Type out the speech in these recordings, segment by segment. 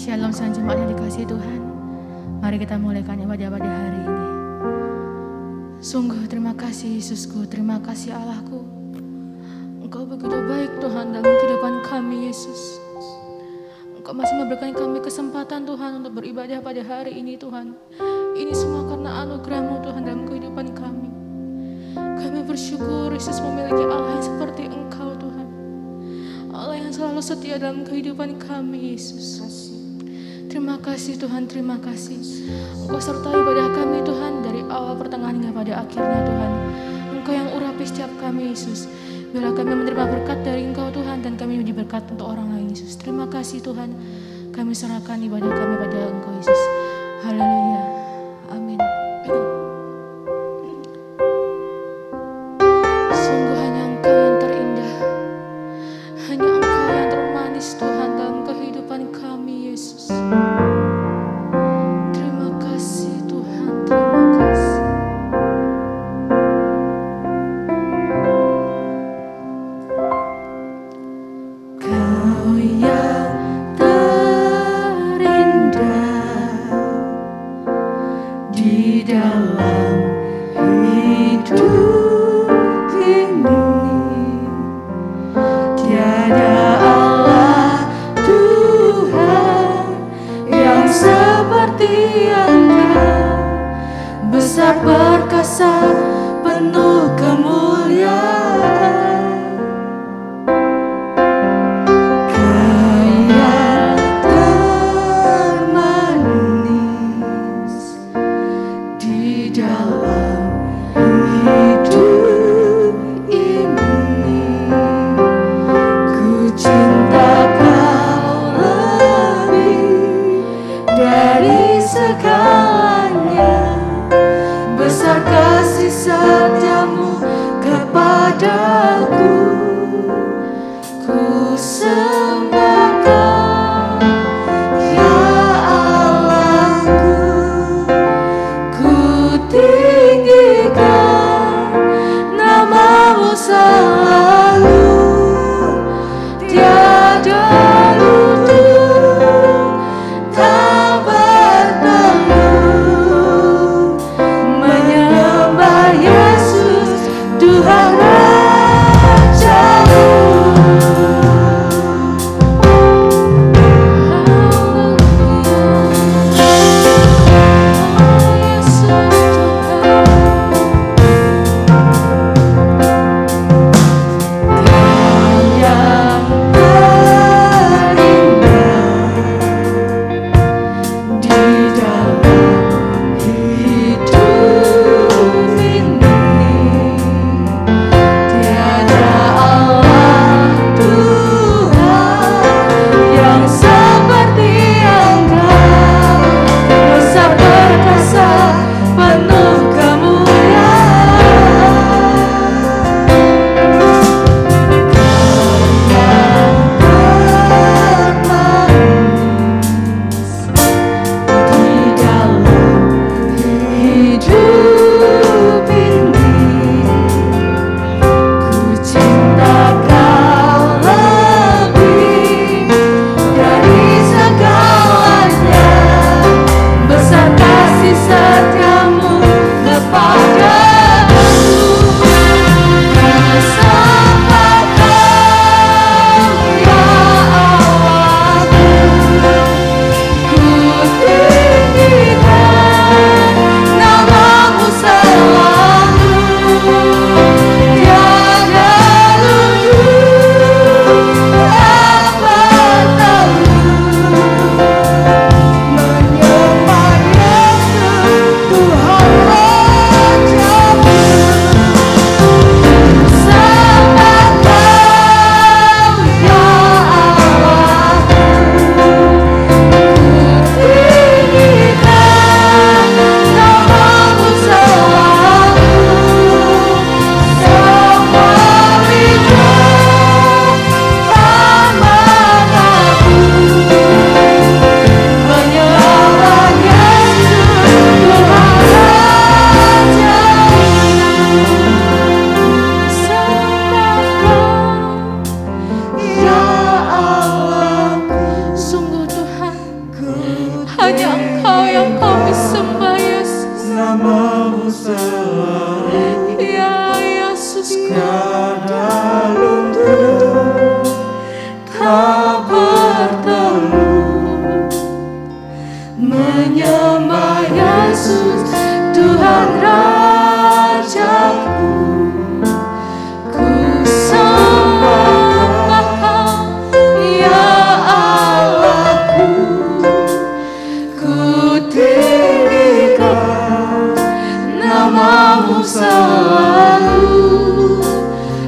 Shalom sang jemaat yang dikasihi Tuhan. Mari kita mulaikan ibadah pada hari ini. Sungguh terima kasih Yesusku, terima kasih Allahku. Engkau begitu baik Tuhan dalam kehidupan kami Yesus. Engkau masih memberikan kami kesempatan Tuhan untuk beribadah pada hari ini Tuhan. Ini semua karena anugerah-Mu Tuhan dalam kehidupan kami. Kami bersyukur Yesus memiliki Allah yang seperti Engkau Tuhan. Allah yang selalu setia dalam kehidupan kami Yesus. Terima kasih Tuhan, terima kasih. Engkau sertai ibadah kami Tuhan dari awal pertengahan hingga pada akhirnya Tuhan. Engkau yang urapi setiap kami Yesus. Bila kami menerima berkat dari Engkau Tuhan dan kami menjadi berkat untuk orang lain Yesus. Terima kasih Tuhan. Kami serahkan ibadah kami pada Engkau Yesus. Haleluya. Amin. Sungguh hanya Engkau yang terindah. Hanya Engkau yang termanis Tuhan dalam kehidupan kami Yesus. Terima kasih Tuhan, terima kasih. Kau yang terindah, menyembah Yesus Tuhan Rajaku. Ku sembah Kau ya Allahku, ku tinggikan namamu selalu.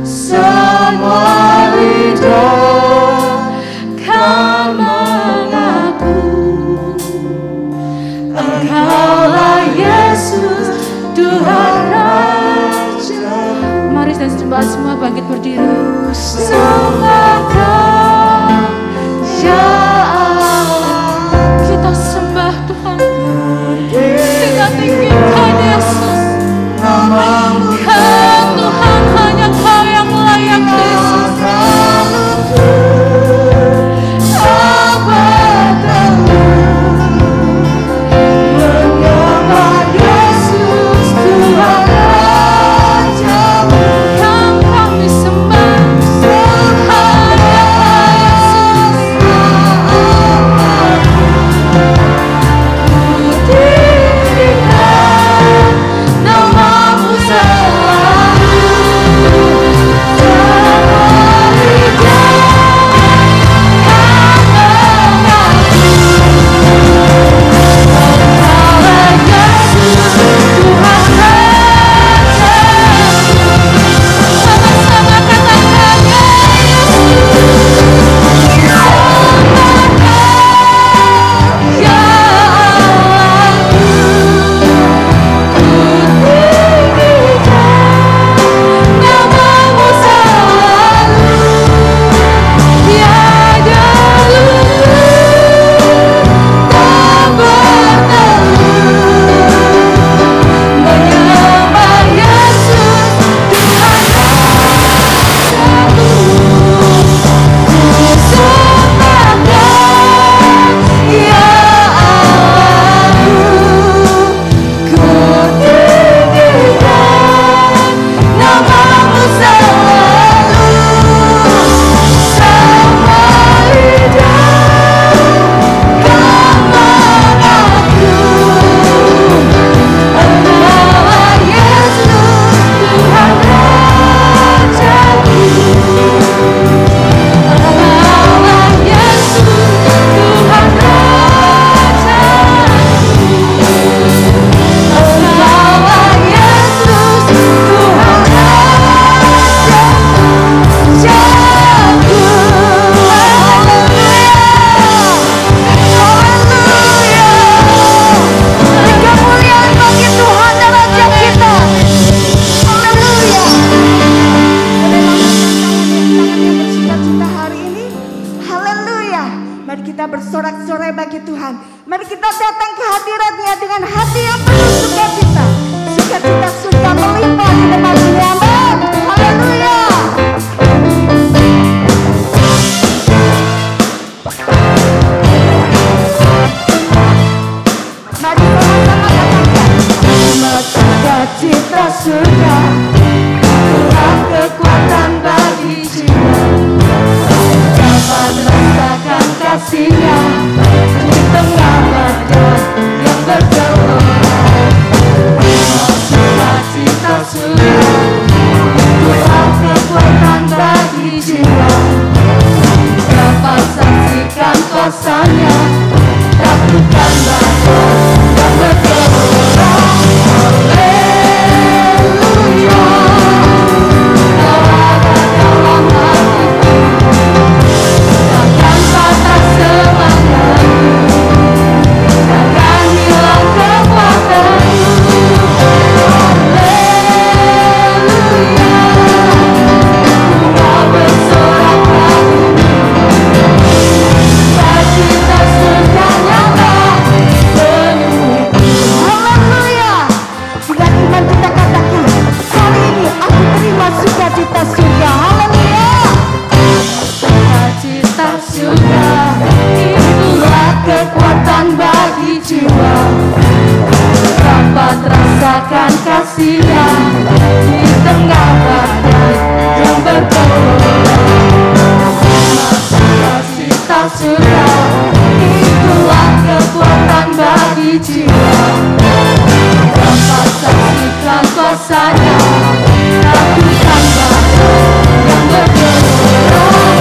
Semua lidah kan mengaku Engkaulah Yesus Tuhan Raja. Mari kita sembah semua, bangkit berdiri. Sembah Kau ya Allah, kita sembah Tuhan, kita tinggikan Yesus. Namamu Tuhan, hanya Kau yang layak Yesus. Surga itulah kekuatan bagi jiwa. Dapat saksikan kuasanya, takutkan badan yang bergelora.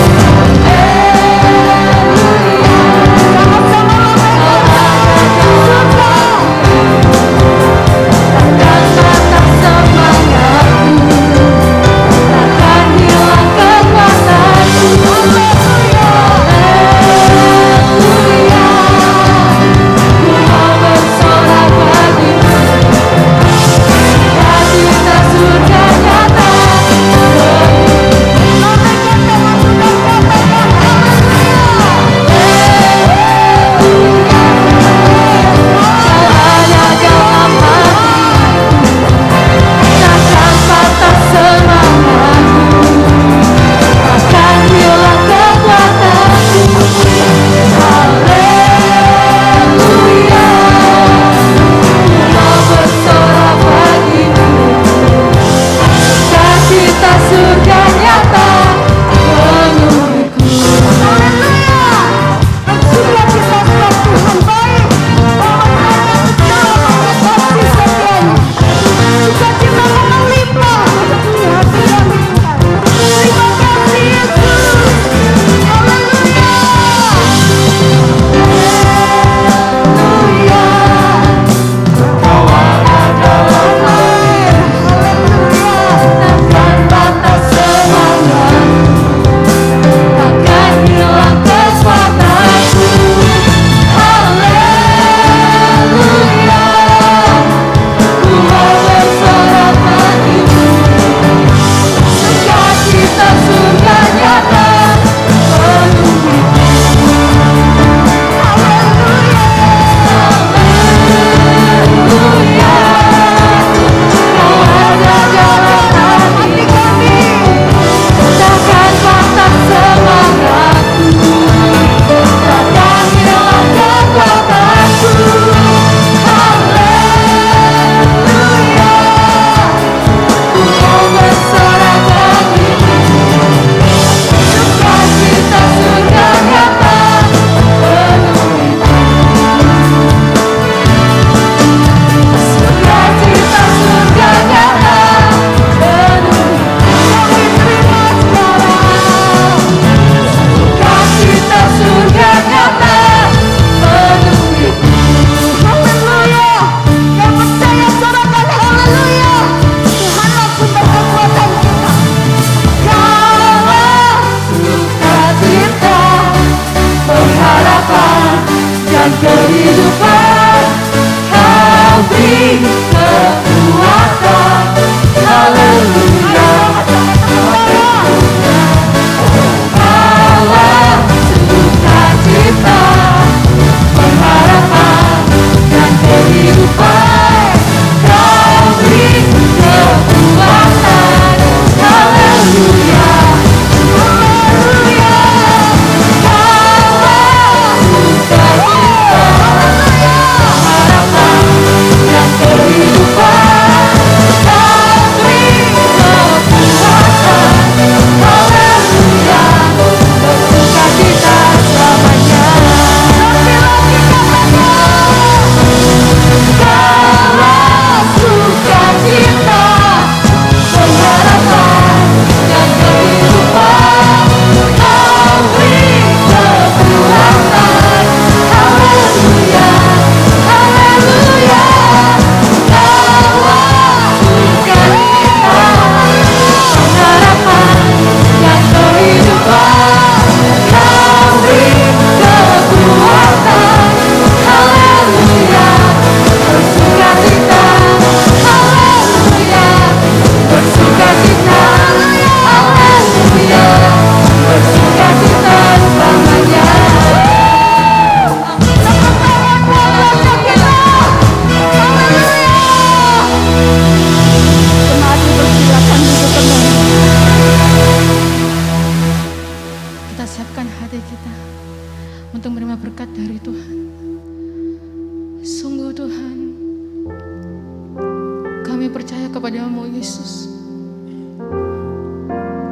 kepadamu Yesus.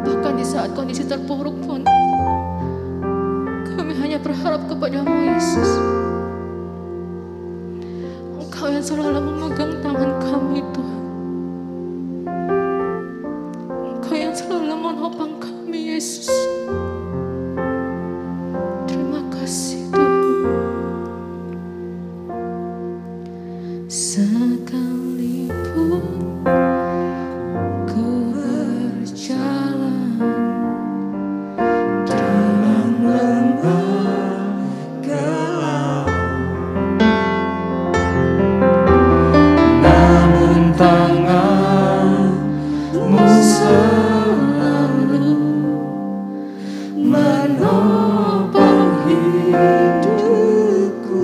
Bahkan di saat kondisi terpuruk pun Kami hanya berharap kepadamu, Yesus. Engkau yang selalu memegang tangan kami, Tuhan. Engkau yang selalu menopang kami, Yesus. Terima kasih, Tuhan. Sekalipun ku berjalan dalam lembah gelap, namun tangan-Mu selalu menopang hidupku.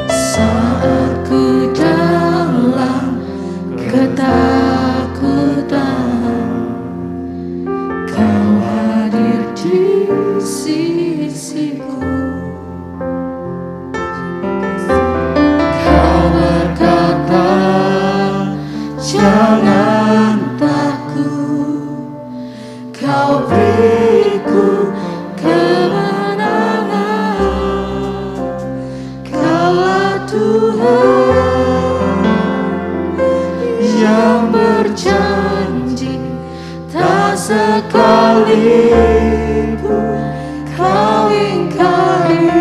Saat ku dalam ketakutan, Kau hadir di sisiku. Kau berkata, jangan takut, Kau beriku kemenangan. Kaulah Tuhan yang berjanji, tak sekalipun Kau ingkari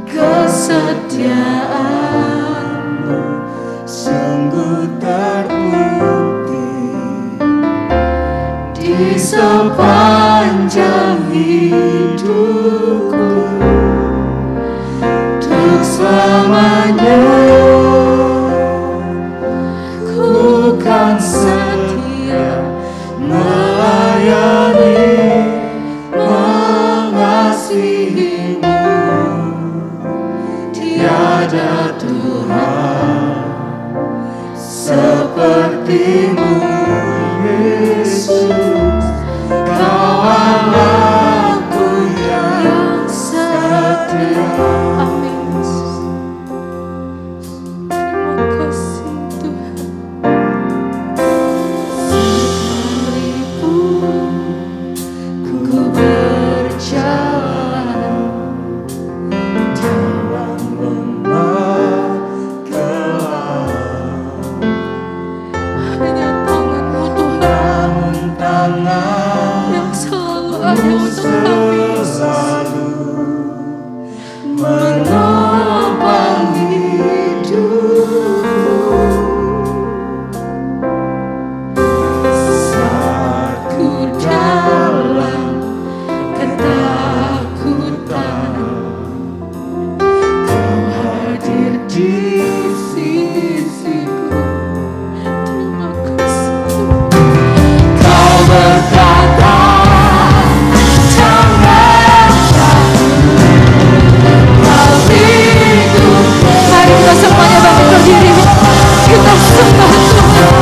kesetiaan-Mu. Sungguh terbukti di sepanjang hidupku, untuk selamanya ku kan setia melayani, mengasihi-Mu. Tiada Tuhan seperti-Mu, Yesus. Kau Allahku yang setia. Amin, Yesus. Terima kasih, Tuhan. Sekalipun ku berjalan dalam lembah gelap, hanya tangan-Mu, Tuhan, tangan yang selalu ada untuk kami, selalu menopang hidupku. Saat ku dalam ketakutan, Kau hadir di sisiku. Terima kasih. Kau berkata, jangan takut, Kau beriku. Mari kita semuanya bangkit berdiri. Kita sembah Tuhan.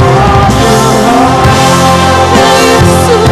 Yesus,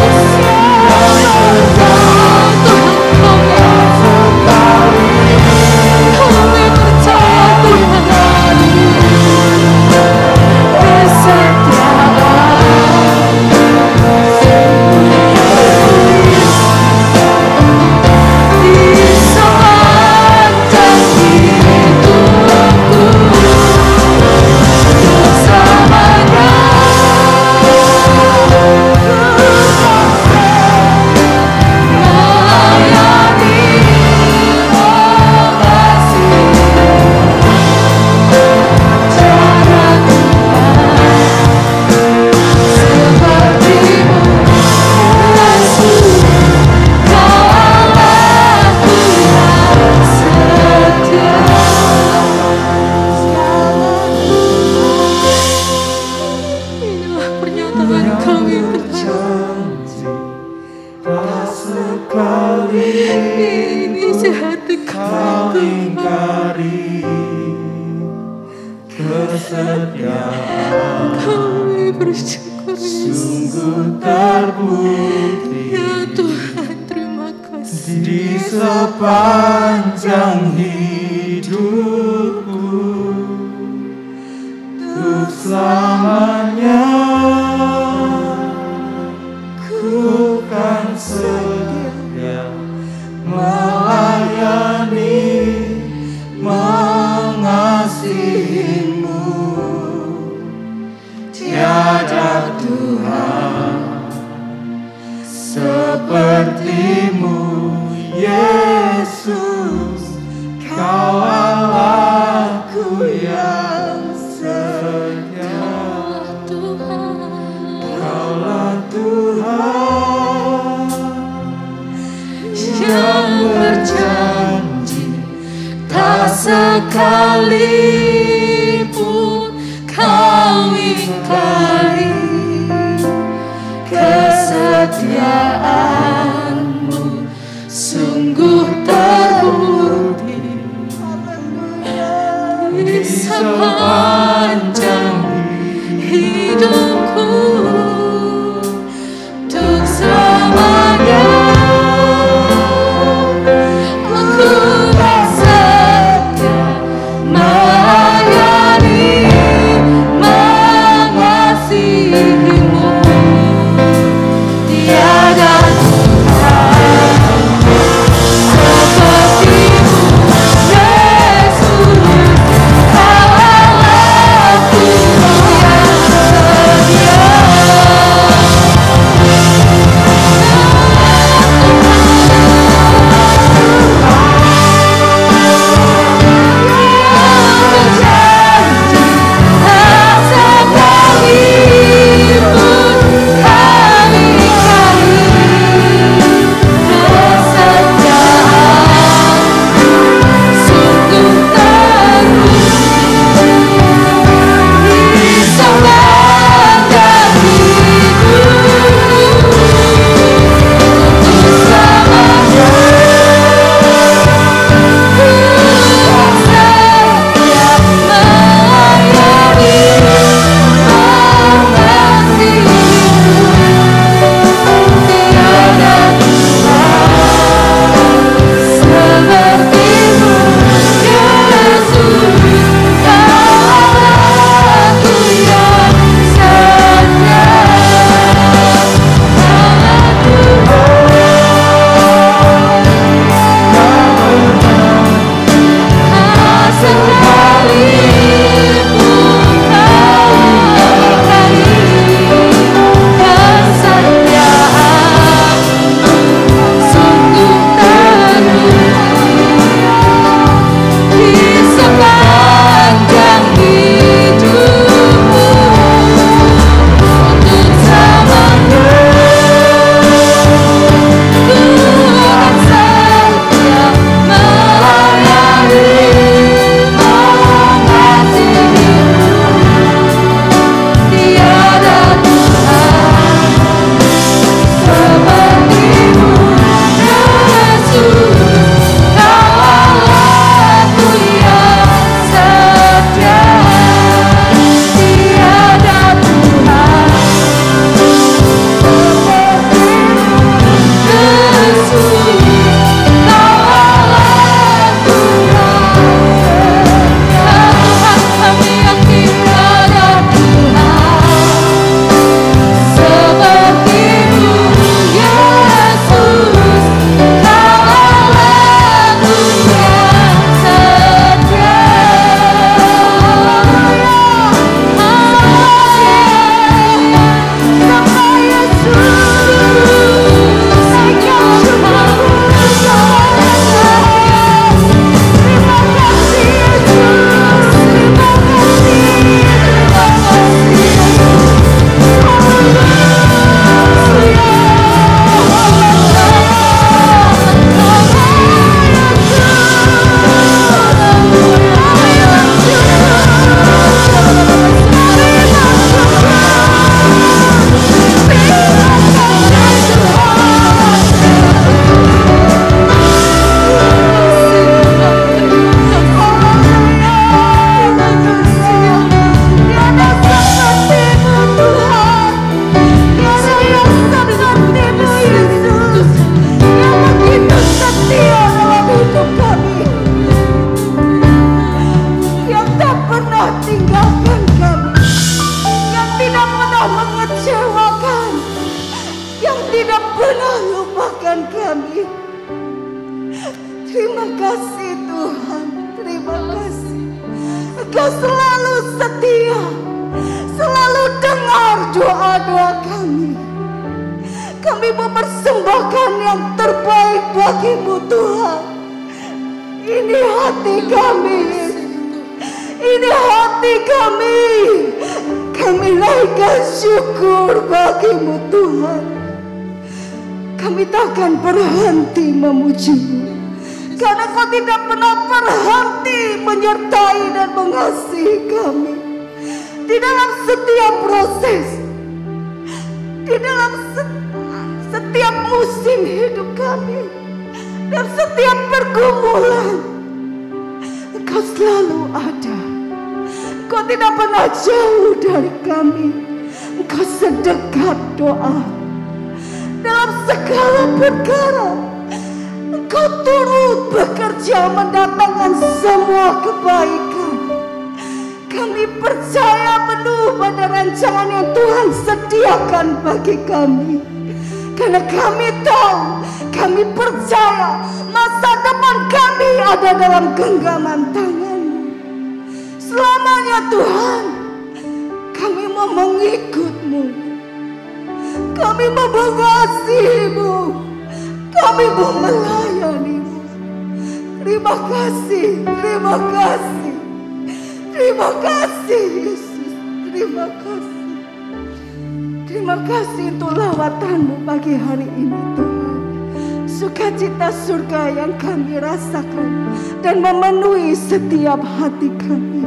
kami percaya Tuhan, kesetiaan kami bersyukur, sungguh terbukti ya Tuhan. Terima kasih di sepanjang hidupku, untuk selamanya ku melayani, mengasihimu. Tiada Tuhan sepertimu, Yesus. Kau Allahku yang setia. Kaulah Tuhan yang berjanji, tak sekalipun kau ingkari kesetiaanmu, sungguh terbukti di sepanjang hidupku. Untuk selamanya aku setia melayani, mengasihi. kasih Tuhan, terima kasih. Engkau selalu setia, selalu dengar doa-doa kami. Kami mempersembahkan yang terbaik bagi-Mu Tuhan. Ini hati kami, ini hati kami. Kami naikkan syukur bagi-Mu Tuhan. Kami takkan berhenti memuji-Mu, karena Kau tidak pernah berhenti menyertai dan mengasihi kami. Di dalam setiap proses, di dalam setiap musim hidup kami, dan setiap pergumulan, Engkau selalu ada. Engkau tidak pernah jauh dari kami. Engkau sedekat doa. Dalam segala perkara, Engkau turut bekerja mendatangkan semua kebaikan. Kami percaya penuh pada rancangan yang Tuhan sediakan bagi kami. Karena kami tahu, kami percaya masa depan kami ada dalam genggaman tangan-Mu. Selamanya Tuhan, kami mau mengikut-Mu. Kami mau mengasihi-Mu. Kami mau melayani-Mu. Terima kasih, terima kasih. Terima kasih Yesus, terima kasih. Terima kasih untuk lawatan-Mu pagi hari ini Tuhan. Sukacita surga yang kami rasakan dan memenuhi setiap hati kami.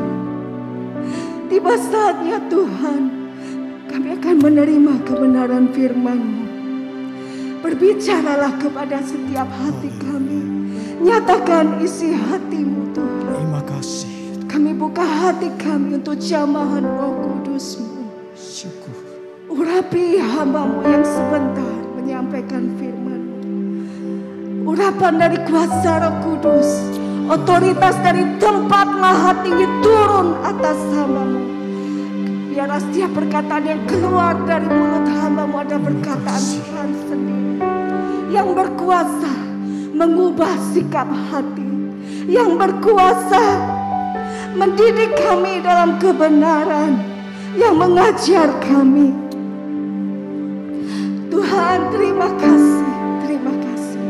Tiba saatnya Tuhan, kami akan menerima kebenaran firman-Mu. Berbicaralah kepada setiap hati kami. Nyatakan isi hati-Mu Tuhan. Terima kasih. Kami buka hati kami untuk jamahan Roh Kudus-Mu. Syukur. Urapi hamba-Mu yang sebentar menyampaikan firman-Mu. Urapan dari kuasa Roh Kudus, otoritas dari tempat maha tinggi turun atas hamba-Mu. Biarlah setiap perkataan yang keluar dari mulut hamba-Mu ada perkataan Tuhan sendiri yang berkuasa mengubah sikap hati, yang berkuasa mendidik kami dalam kebenaran, yang mengajar kami. Tuhan, terima kasih, terima kasih.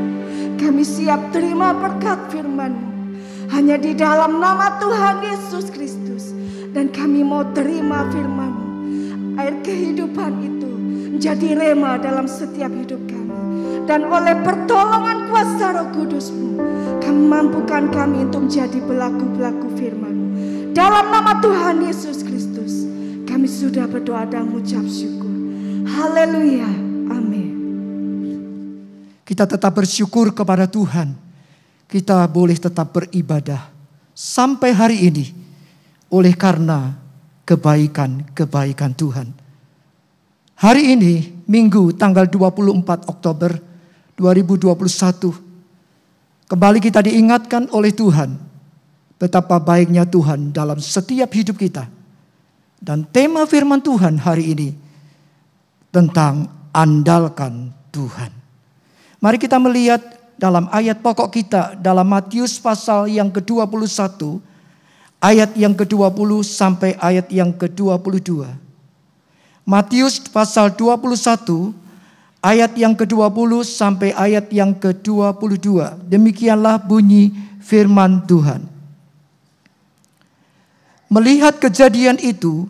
Kami siap terima berkat firman-Mu hanya di dalam nama Tuhan Yesus Kristus. Dan kami mau terima firman-Mu. Air kehidupan itu menjadi rema dalam setiap hidup kami. Dan oleh pertolongan kuasa Roh Kudus-Mu, kami mampukan kami untuk menjadi pelaku-pelaku firman-Mu. Dalam nama Tuhan Yesus Kristus, kami sudah berdoa dan mengucap syukur. Haleluya, amin. Kita tetap bersyukur kepada Tuhan. Kita boleh tetap beribadah sampai hari ini oleh karena kebaikan-kebaikan Tuhan. Hari ini Minggu tanggal 24 Oktober 2021, kembali kita diingatkan oleh Tuhan betapa baiknya Tuhan dalam setiap hidup kita. Dan tema firman Tuhan hari ini tentang andalkan Tuhan. Mari kita melihat dalam ayat pokok kita dalam Matius pasal yang ke-21, ayat yang ke-20 sampai ayat yang ke-22. Matius pasal 21, ayat yang ke-20 sampai ayat yang ke-22. Demikianlah bunyi firman Tuhan. Melihat kejadian itu,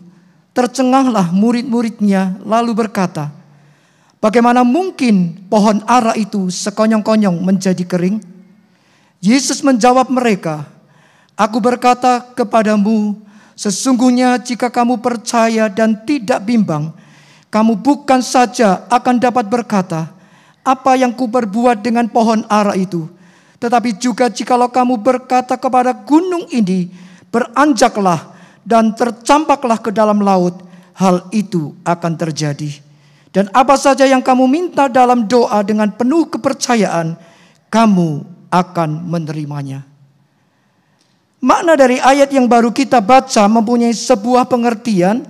tercenganglah murid-muridnya lalu berkata, bagaimana mungkin pohon ara itu sekonyong-konyong menjadi kering? Yesus menjawab mereka, aku berkata kepadamu, sesungguhnya jika kamu percaya dan tidak bimbang, kamu bukan saja akan dapat berkata, apa yang kuperbuat dengan pohon ara itu, tetapi juga jikalau kamu berkata kepada gunung ini, beranjaklah dan tercampaklah ke dalam laut, hal itu akan terjadi. Dan apa saja yang kamu minta dalam doa dengan penuh kepercayaan, kamu akan menerimanya. Makna dari ayat yang baru kita baca mempunyai sebuah pengertian.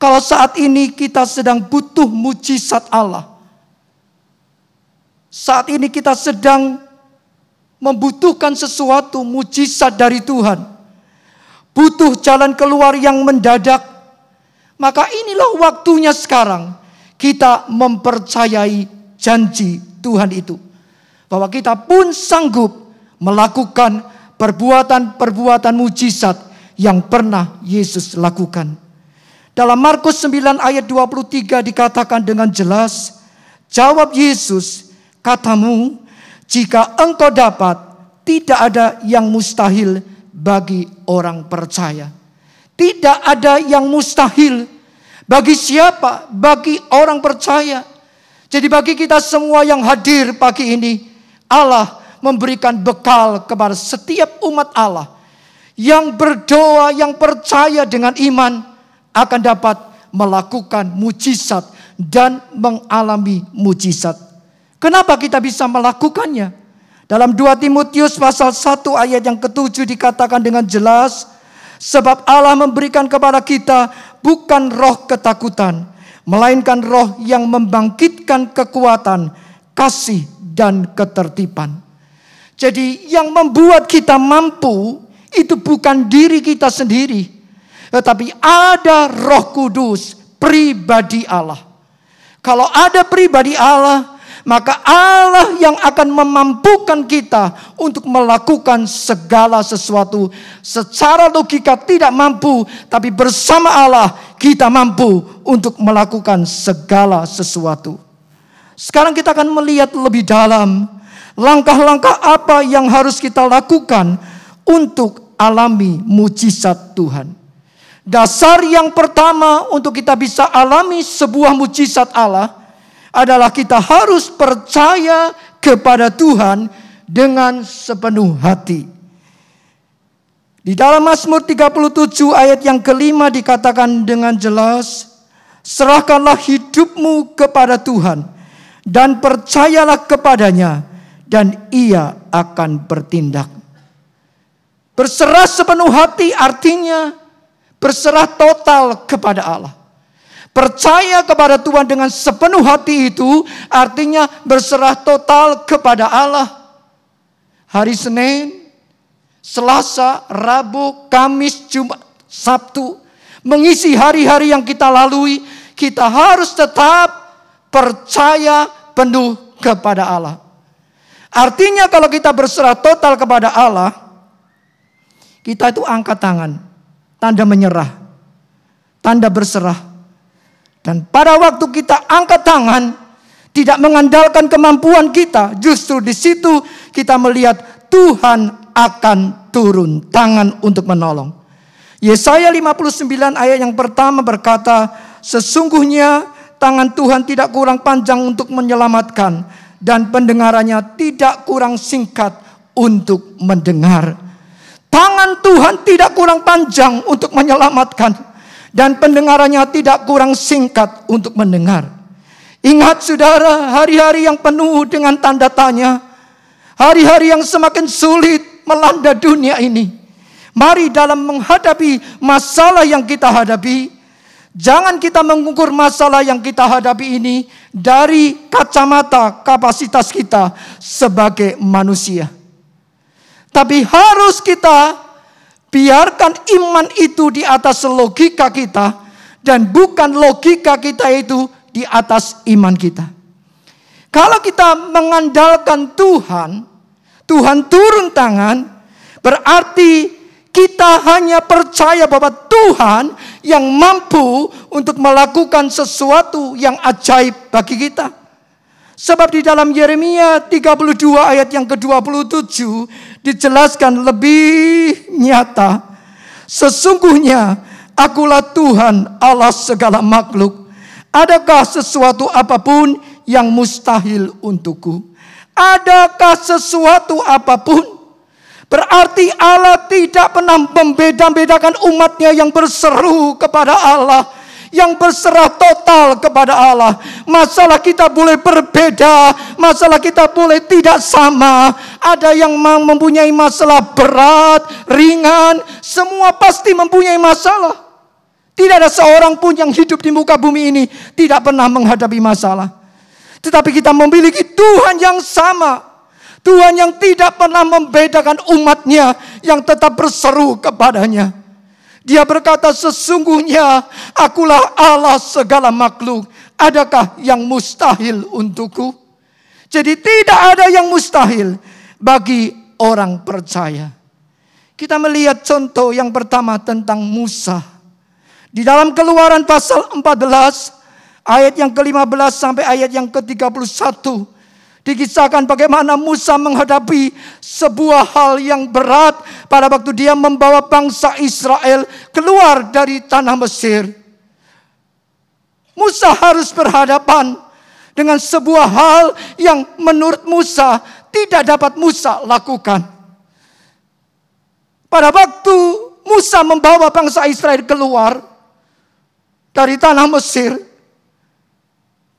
Kalau saat ini kita sedang butuh mujizat Allah. Saat ini kita sedang membutuhkan sesuatu mujizat dari Tuhan, butuh jalan keluar yang mendadak, maka inilah waktunya sekarang kita mempercayai janji Tuhan itu, bahwa kita pun sanggup melakukan perbuatan-perbuatan mujizat yang pernah Yesus lakukan. Dalam Markus 9 ayat 23 dikatakan dengan jelas, jawab Yesus, katamu, jika engkau dapat, tidak ada yang mustahil bagi orang percaya. Tidak ada yang mustahil bagi siapa? Bagi orang percaya. Jadi bagi kita semua yang hadir pagi ini, Allah memberikan bekal kepada setiap umat Allah yang berdoa, yang percaya dengan iman, akan dapat melakukan mujizat dan mengalami mujizat. Kenapa kita bisa melakukannya? Dalam 2 Timotius pasal 1 ayat yang ke-7 dikatakan dengan jelas, sebab Allah memberikan kepada kita bukan roh ketakutan, melainkan roh yang membangkitkan kekuatan, kasih dan ketertiban. Jadi yang membuat kita mampu itu bukan diri kita sendiri, tetapi ada Roh Kudus, pribadi Allah. Kalau ada pribadi Allah, maka Allah yang akan memampukan kita untuk melakukan segala sesuatu. Secara logika tidak mampu, tapi bersama Allah kita mampu untuk melakukan segala sesuatu. Sekarang kita akan melihat lebih dalam langkah-langkah apa yang harus kita lakukan untuk alami mujizat Tuhan. Dasar yang pertama untuk kita bisa alami sebuah mujizat Allah adalah kita harus percaya kepada Tuhan dengan sepenuh hati. Di dalam Mazmur 37 ayat yang ke-5 dikatakan dengan jelas, serahkanlah hidupmu kepada Tuhan dan percayalah kepadanya, dan Ia akan bertindak. Berserah sepenuh hati artinya berserah total kepada Allah. Percaya kepada Tuhan dengan sepenuh hati itu artinya berserah total kepada Allah. Hari Senin, Selasa, Rabu, Kamis, Jumat, Sabtu, mengisi hari-hari yang kita lalui, kita harus tetap percaya penuh kepada Allah. Artinya kalau kita berserah total kepada Allah, kita itu angkat tangan, tanda menyerah, tanda berserah. Dan pada waktu kita angkat tangan, tidak mengandalkan kemampuan kita, justru di situ kita melihat Tuhan akan turun tangan untuk menolong. Yesaya 59 ayat yang pertama berkata, sesungguhnya tangan Tuhan tidak kurang panjang untuk menyelamatkan, dan pendengarannya tidak kurang singkat untuk mendengar. Tangan Tuhan tidak kurang panjang untuk menyelamatkan, dan pendengarannya tidak kurang singkat untuk mendengar. Ingat saudara, hari-hari yang penuh dengan tanda tanya, hari-hari yang semakin sulit melanda dunia ini. Mari dalam menghadapi masalah yang kita hadapi, jangan kita mengukur masalah yang kita hadapi ini dari kacamata kapasitas kita sebagai manusia. Tapi harus kita biarkan iman itu di atas logika kita, dan bukan logika kita itu di atas iman kita. Kalau kita mengandalkan Tuhan, Tuhan turun tangan, berarti kita hanya percaya bahwa Tuhan yang mampu untuk melakukan sesuatu yang ajaib bagi kita. Sebab di dalam Yeremia 32 ayat yang ke-27 dijelaskan lebih nyata. Sesungguhnya akulah Tuhan Allah segala makhluk. Adakah sesuatu apapun yang mustahil untukku? Adakah sesuatu apapun? Berarti Allah tidak pernah membeda-bedakan umatnya yang berseru kepada Allah, yang berserah total kepada Allah. Masalah kita boleh berbeda, masalah kita boleh tidak sama. Ada yang mempunyai masalah berat, ringan, semua pasti mempunyai masalah. Tidak ada seorang pun yang hidup di muka bumi ini tidak pernah menghadapi masalah. Tetapi kita memiliki Tuhan yang sama. Tuhan yang tidak pernah membedakan umatnya, yang tetap berseru kepadanya. Dia berkata, sesungguhnya akulah Allah segala makhluk. Adakah yang mustahil untukku? Jadi tidak ada yang mustahil bagi orang percaya. Kita melihat contoh yang pertama tentang Musa. Di dalam Keluaran pasal 14 ayat yang ke-15 sampai ayat yang ke-31. Dikisahkan bagaimana Musa menghadapi sebuah hal yang berat pada waktu dia membawa bangsa Israel keluar dari tanah Mesir. Musa harus berhadapan dengan sebuah hal yang menurut Musa tidak dapat Musa lakukan. Pada waktu Musa membawa bangsa Israel keluar dari tanah Mesir,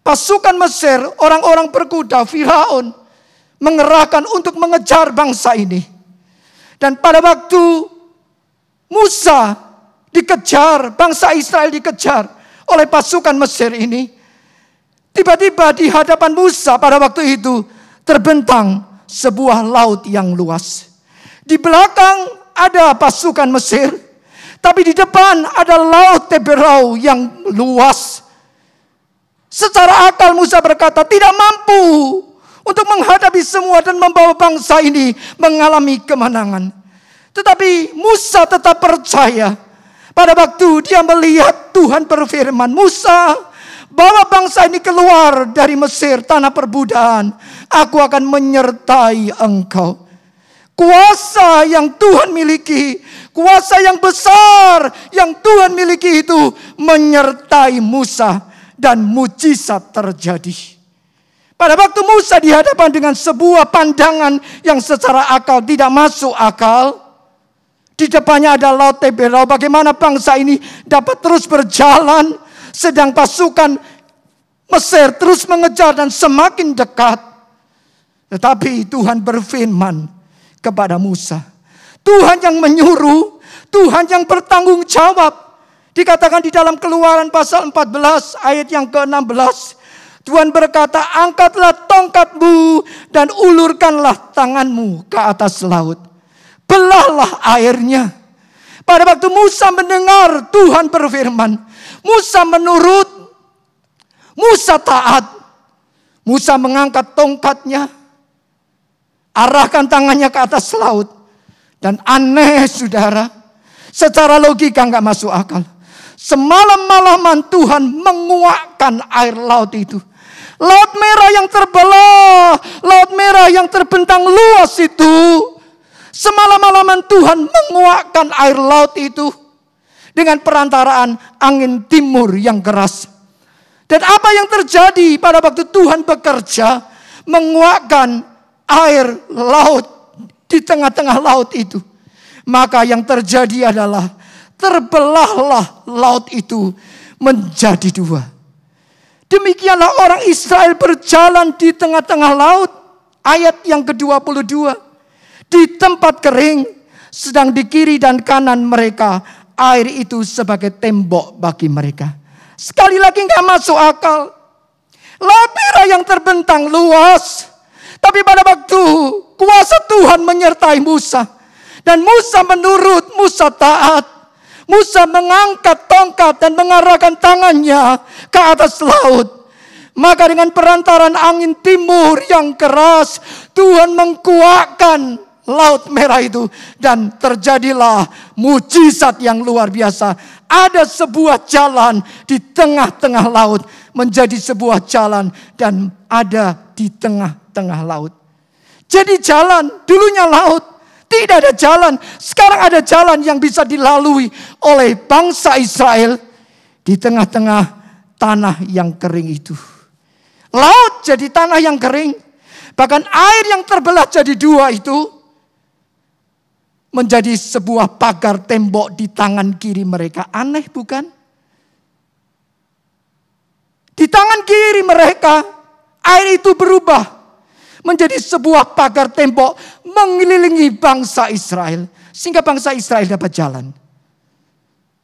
pasukan Mesir, orang-orang berkuda, Firaun mengerahkan untuk mengejar bangsa ini. Dan pada waktu Musa dikejar, bangsa Israel dikejar oleh pasukan Mesir ini, tiba-tiba di hadapan Musa pada waktu itu terbentang sebuah laut yang luas. Di belakang ada pasukan Mesir, tapi di depan ada laut Teberau yang luas. Secara akal Musa berkata tidak mampu untuk menghadapi semua dan membawa bangsa ini mengalami kemenangan. Tetapi Musa tetap percaya. Pada waktu dia melihat Tuhan berfirman, Musa, bawa bangsa ini keluar dari Mesir, tanah perbudakan. Aku akan menyertai engkau. Kuasa yang Tuhan miliki, kuasa yang besar yang Tuhan miliki itu menyertai Musa. Dan mujizat terjadi. Pada waktu Musa dihadapan dengan sebuah pandangan yang secara akal tidak masuk akal. Di depannya ada laut Teberau. Bagaimana bangsa ini dapat terus berjalan sedang pasukan Mesir terus mengejar dan semakin dekat. Tetapi Tuhan berfirman kepada Musa. Tuhan yang menyuruh, Tuhan yang bertanggung jawab. Dikatakan di dalam Keluaran pasal 14 ayat yang ke-16. Tuhan berkata, angkatlah tongkatmu dan ulurkanlah tanganmu ke atas laut. Belahlah airnya. Pada waktu Musa mendengar Tuhan berfirman, Musa menurut, Musa taat. Musa mengangkat tongkatnya, arahkan tangannya ke atas laut. Dan aneh saudara, secara logika nggak masuk akal. Semalam-malaman Tuhan menguakkan air laut itu. Laut merah yang terbelah, laut merah yang terbentang luas itu. Semalam-malaman Tuhan menguakkan air laut itu dengan perantaraan angin timur yang keras. Dan apa yang terjadi pada waktu Tuhan bekerja menguakkan air laut di tengah-tengah laut itu? Maka yang terjadi adalah terbelahlah laut itu menjadi dua. Demikianlah orang Israel berjalan di tengah-tengah laut. Ayat yang ke-22. Di tempat kering, sedang di kiri dan kanan mereka, air itu sebagai tembok bagi mereka. Sekali lagi gak masuk akal. Laut merah yang terbentang luas. Tapi pada waktu kuasa Tuhan menyertai Musa. Dan Musa menurut, Musa taat. Musa mengangkat tongkat dan mengarahkan tangannya ke atas laut. Maka dengan perantaran angin timur yang keras, Tuhan mengkuakkan laut merah itu. Dan terjadilah mujizat yang luar biasa. Ada sebuah jalan di tengah-tengah laut. Menjadi sebuah jalan dan ada di tengah-tengah laut. Jadi jalan, dulunya laut. Tidak ada jalan. Sekarang ada jalan yang bisa dilalui oleh bangsa Israel di tengah-tengah tanah yang kering itu. Laut jadi tanah yang kering. Bahkan air yang terbelah jadi dua itu menjadi sebuah pagar tembok di tangan kiri mereka. Aneh bukan? Di tangan kiri mereka air itu berubah menjadi sebuah pagar tembok mengelilingi bangsa Israel. Sehingga bangsa Israel dapat jalan.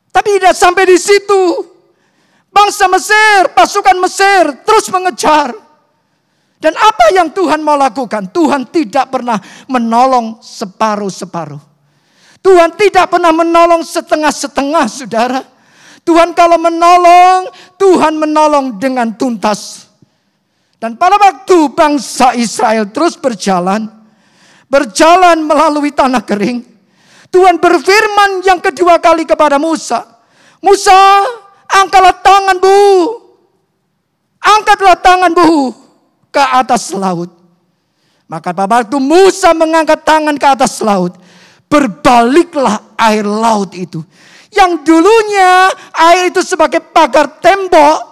Tapi tidak sampai di situ. Bangsa Mesir, pasukan Mesir terus mengejar. Dan apa yang Tuhan mau lakukan? Tuhan tidak pernah menolong separuh-separuh. Tuhan tidak pernah menolong setengah-setengah, saudara. Tuhan kalau menolong, Tuhan menolong dengan tuntas. Dan pada waktu bangsa Israel terus berjalan melalui tanah kering, Tuhan berfirman yang kedua kali kepada Musa. Musa, angkatlah tanganmu ke atas laut. Maka pada waktu Musa mengangkat tangan ke atas laut, berbaliklah air laut itu. Yang dulunya air itu sebagai pagar tembok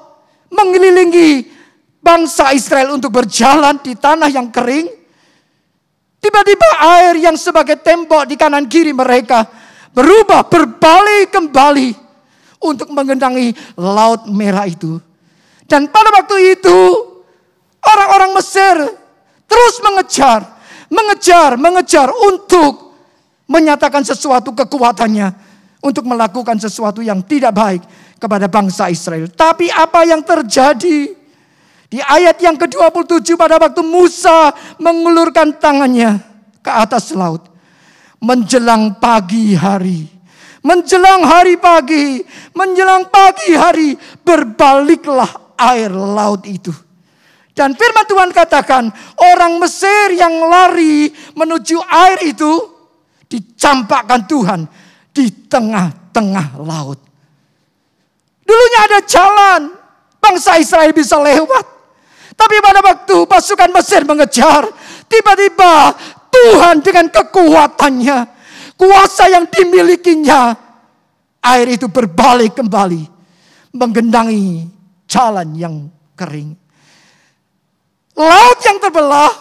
mengelilingi bangsa Israel untuk berjalan di tanah yang kering. Tiba-tiba air yang sebagai tembok di kanan kiri mereka berbalik kembali untuk menggenangi Laut Merah itu. Dan pada waktu itu orang-orang Mesir terus mengejar untuk menyatakan sesuatu kekuatannya, untuk melakukan sesuatu yang tidak baik kepada bangsa Israel. Tapi apa yang terjadi? Di ayat yang ke-27 pada waktu Musa mengulurkan tangannya ke atas laut. Menjelang pagi hari, berbaliklah air laut itu. Dan firman Tuhan katakan, orang Mesir yang lari menuju air itu dicampakkan Tuhan di tengah-tengah laut. Dulunya ada jalan, bangsa Israel bisa lewat. Tapi pada waktu pasukan Mesir mengejar, tiba-tiba Tuhan dengan kekuatannya, kuasa yang dimilikinya, air itu berbalik kembali, menggenangi jalan yang kering. Laut yang terbelah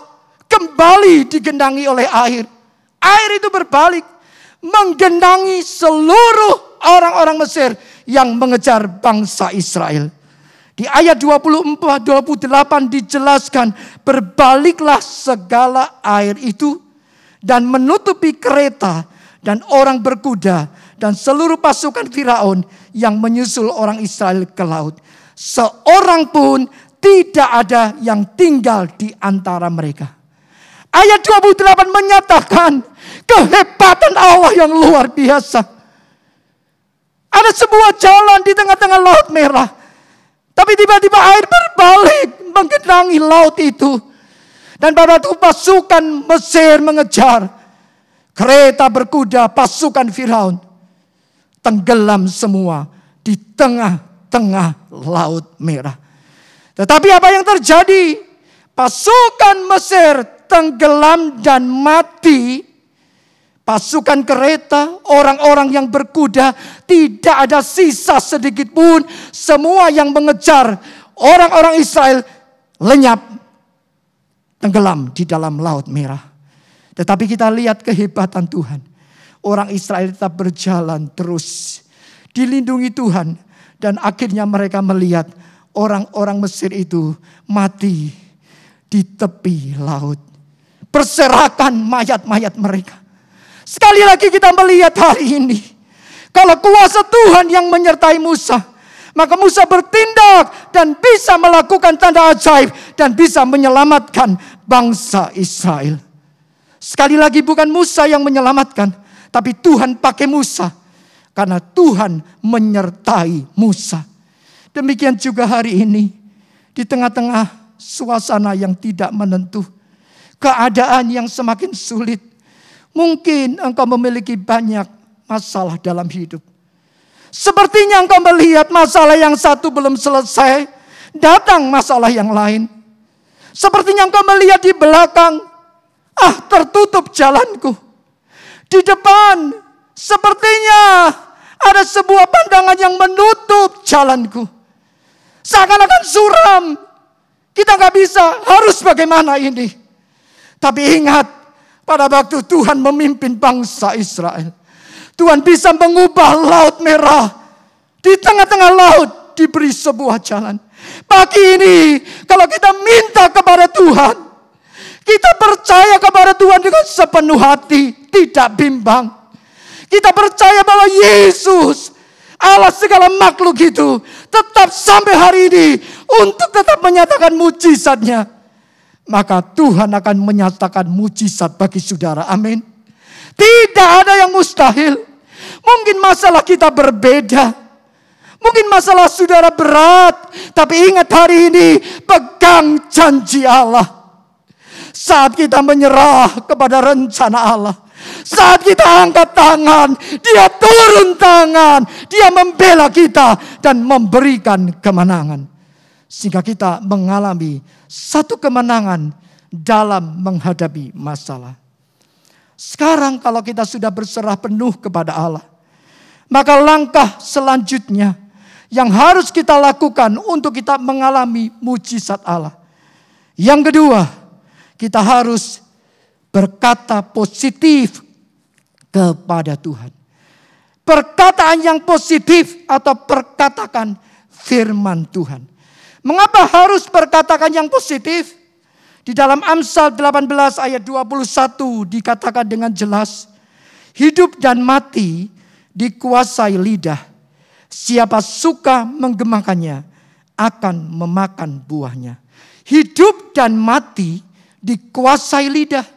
kembali digenangi oleh air. Air itu berbalik, menggenangi seluruh orang-orang Mesir yang mengejar bangsa Israel. Di ayat 24-28 dijelaskan, berbaliklah segala air itu dan menutupi kereta dan orang berkuda dan seluruh pasukan Firaun yang menyusul orang Israel ke laut. Seorang pun tidak ada yang tinggal di antara mereka. Ayat 28 menyatakan kehebatan Allah yang luar biasa. Ada sebuah jalan di tengah-tengah Laut Merah. Tapi tiba-tiba air berbalik menggenangi laut itu. Dan pada waktu pasukan Mesir mengejar, kereta berkuda pasukan Firaun tenggelam semua di tengah-tengah Laut Merah. Tetapi apa yang terjadi? Pasukan Mesir tenggelam dan mati. Pasukan kereta, orang-orang yang berkuda, tidak ada sisa sedikit pun. Semua yang mengejar orang-orang Israel lenyap, tenggelam di dalam Laut Merah. Tetapi kita lihat kehebatan Tuhan. Orang Israel tetap berjalan terus, dilindungi Tuhan. Dan akhirnya mereka melihat orang-orang Mesir itu mati di tepi laut, berserakan mayat-mayat mereka. Sekali lagi kita melihat hari ini, kalau kuasa Tuhan yang menyertai Musa, maka Musa bertindak dan bisa melakukan tanda ajaib dan bisa menyelamatkan bangsa Israel. Sekali lagi bukan Musa yang menyelamatkan, tapi Tuhan pakai Musa karena Tuhan menyertai Musa. Demikian juga hari ini, di tengah-tengah suasana yang tidak menentu, keadaan yang semakin sulit, mungkin engkau memiliki banyak masalah dalam hidup. Sepertinya engkau melihat masalah yang satu belum selesai, datang masalah yang lain. Sepertinya engkau melihat di belakang, tertutup jalanku. Di depan, sepertinya ada sebuah pandangan yang menutup jalanku. Seakan-akan suram. Kita gak bisa, harus bagaimana ini? Tapi ingat, pada waktu Tuhan memimpin bangsa Israel, Tuhan bisa mengubah Laut Merah. Di tengah-tengah laut diberi sebuah jalan. Pagi ini kalau kita minta kepada Tuhan, kita percaya kepada Tuhan dengan sepenuh hati, tidak bimbang. Kita percaya bahwa Yesus, Allah segala makhluk itu, tetap sampai hari ini untuk tetap menyatakan mujizatnya. maka Tuhan akan menyatakan mujizat bagi saudara. Amin. Tidak ada yang mustahil. Mungkin masalah kita berbeda. Mungkin masalah saudara berat. Tapi ingat hari ini, pegang janji Allah. Saat kita menyerah kepada rencana Allah. Saat kita angkat tangan, Dia turun tangan. Dia membela kita dan memberikan kemenangan. Sehingga kita mengalami satu kemenangan dalam menghadapi masalah. Sekarang kalau kita sudah berserah penuh kepada Allah, maka langkah selanjutnya yang harus kita lakukan untuk kita mengalami mujizat Allah. Yang kedua, kita harus berkata positif kepada Tuhan. Perkataan yang positif atau perkatakan firman Tuhan. Mengapa harus perkatakan yang positif? Di dalam Amsal 18 ayat 21 dikatakan dengan jelas, hidup dan mati dikuasai lidah. Siapa suka menggemakannya akan memakan buahnya. Hidup dan mati dikuasai lidah.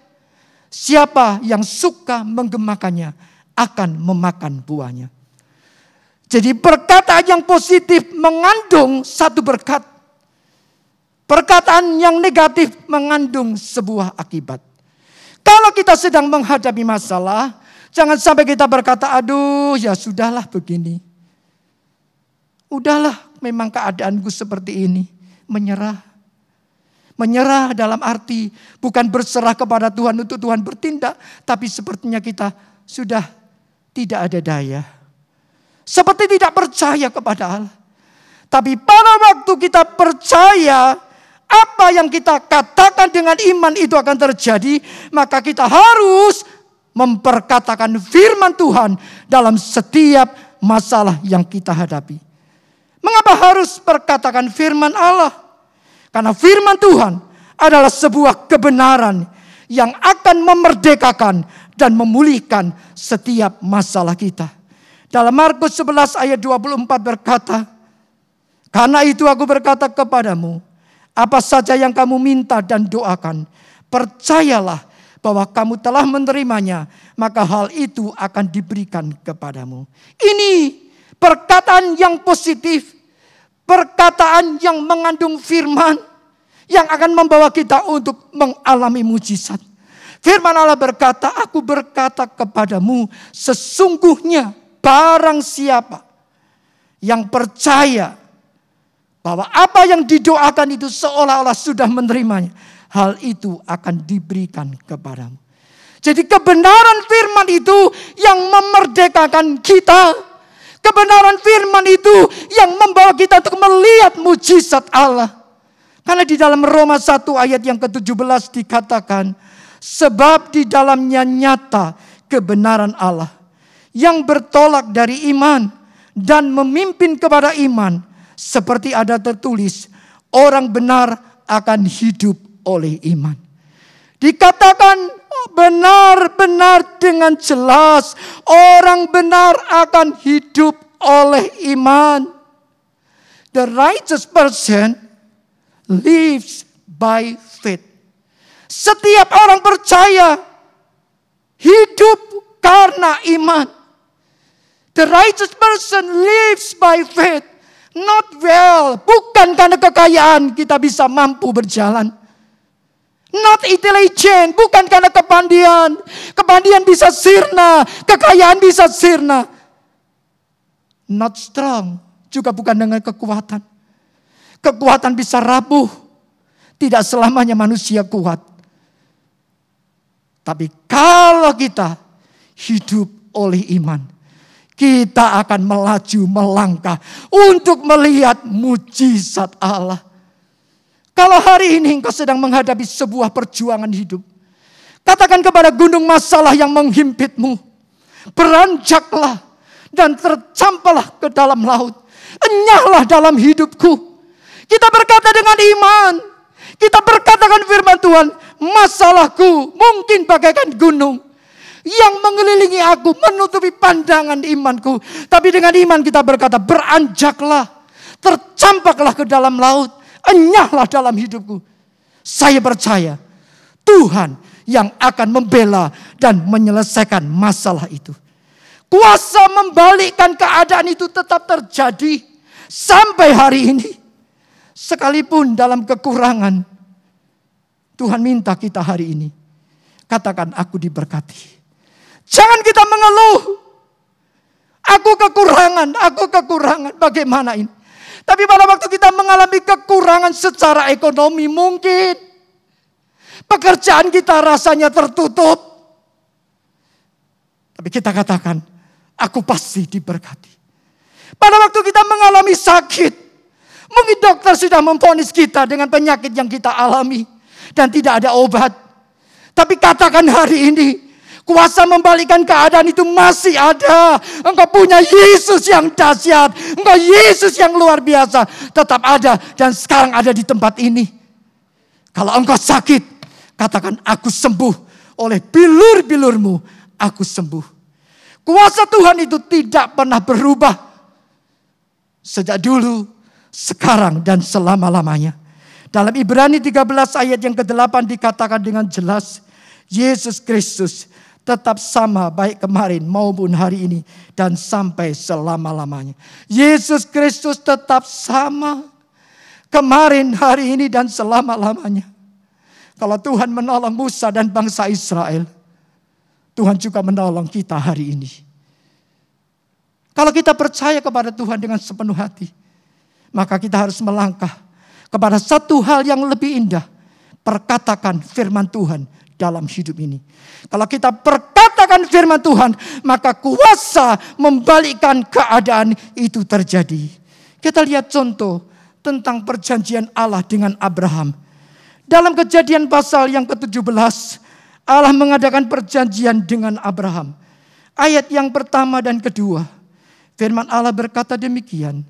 Siapa yang suka menggemakannya akan memakan buahnya. Jadi perkataan yang positif mengandung satu berkat. Perkataan yang negatif mengandung sebuah akibat. Kalau kita sedang menghadapi masalah, jangan sampai kita berkata, aduh ya sudahlah begini. Udahlah memang keadaanku seperti ini. Menyerah. Menyerah dalam arti bukan berserah kepada Tuhan untuk Tuhan bertindak. Tapi sepertinya kita sudah tidak ada daya. Seperti tidak percaya kepada Allah. Tapi pada waktu kita percaya, apa yang kita katakan dengan iman itu akan terjadi, maka kita harus memperkatakan firman Tuhan dalam setiap masalah yang kita hadapi. Mengapa harus perkatakan firman Allah? Karena firman Tuhan adalah sebuah kebenaran yang akan memerdekakan dan memulihkan setiap masalah kita. Dalam Markus 11 ayat 24 berkata, karena itu aku berkata kepadamu, apa saja yang kamu minta dan doakan, percayalah bahwa kamu telah menerimanya, maka hal itu akan diberikan kepadamu. Ini perkataan yang positif, perkataan yang mengandung firman, yang akan membawa kita untuk mengalami mujizat. Firman Allah berkata, aku berkata kepadamu, sesungguhnya barang siapa yang percaya bahwa apa yang didoakan itu seolah-olah sudah menerimanya, hal itu akan diberikan kepadamu. Jadi kebenaran firman itu yang memerdekakan kita. Kebenaran firman itu yang membawa kita untuk melihat mujizat Allah. Karena di dalam Roma 1 ayat yang ke-17 dikatakan, sebab di dalamnya nyata kebenaran Allah yang bertolak dari iman dan memimpin kepada iman. Seperti ada tertulis, orang benar akan hidup oleh iman. Dikatakan benar-benar dengan jelas, orang benar akan hidup oleh iman. The righteous person lives by faith. Setiap orang percaya hidup karena iman. The righteous person lives by faith. Not well, bukan karena kekayaan kita bisa mampu berjalan. Not intelligent, bukan karena kepandian. Kepandian bisa sirna, kekayaan bisa sirna. Not strong, juga bukan dengan kekuatan. Kekuatan bisa rapuh, tidak selamanya manusia kuat. Tapi kalau kita hidup oleh iman, kita akan melaju melangkah untuk melihat mujizat Allah. Kalau hari ini engkau sedang menghadapi sebuah perjuangan hidup, katakan kepada gunung masalah yang menghimpitmu, beranjaklah dan tercampaklah ke dalam laut. Enyahlah dalam hidupku. Kita berkata dengan iman. Kita berkatakan firman Tuhan, masalahku mungkin bagaikan gunung yang mengelilingi aku, menutupi pandangan imanku. Tapi dengan iman kita berkata, beranjaklah, tercampaklah ke dalam laut, enyahlah dalam hidupku. Saya percaya Tuhan yang akan membela dan menyelesaikan masalah itu. Kuasa membalikkan keadaan itu tetap terjadi sampai hari ini. Sekalipun dalam kekurangan, Tuhan minta kita hari ini, katakan aku diberkati. Jangan kita mengeluh. Aku kekurangan, bagaimana ini? Tapi pada waktu kita mengalami kekurangan secara ekonomi mungkin, pekerjaan kita rasanya tertutup. Tapi kita katakan, aku pasti diberkati. Pada waktu kita mengalami sakit, mungkin dokter sudah memvonis kita dengan penyakit yang kita alami dan tidak ada obat. Tapi katakan hari ini, kuasa membalikkan keadaan itu masih ada. Engkau punya Yesus yang dahsyat. Engkau Yesus yang luar biasa. Tetap ada dan sekarang ada di tempat ini. Kalau engkau sakit, katakan aku sembuh. Oleh bilur-bilurmu, aku sembuh. Kuasa Tuhan itu tidak pernah berubah. Sejak dulu, sekarang dan selama-lamanya. Dalam Ibrani 13 ayat yang ke-8 dikatakan dengan jelas, Yesus Kristus tetap sama baik kemarin maupun hari ini dan sampai selama-lamanya. Yesus Kristus tetap sama kemarin, hari ini dan selama-lamanya. Kalau Tuhan menolong Musa dan bangsa Israel, Tuhan juga menolong kita hari ini. Kalau kita percaya kepada Tuhan dengan sepenuh hati, maka kita harus melangkah kepada satu hal yang lebih indah. Perkatakan firman Tuhan dalam hidup ini. Kalau kita perkatakan firman Tuhan, maka kuasa membalikkan keadaan itu terjadi. Kita lihat contoh tentang perjanjian Allah dengan Abraham. Dalam Kejadian pasal yang ke-17, Allah mengadakan perjanjian dengan Abraham. Ayat yang pertama dan kedua, firman Allah berkata demikian.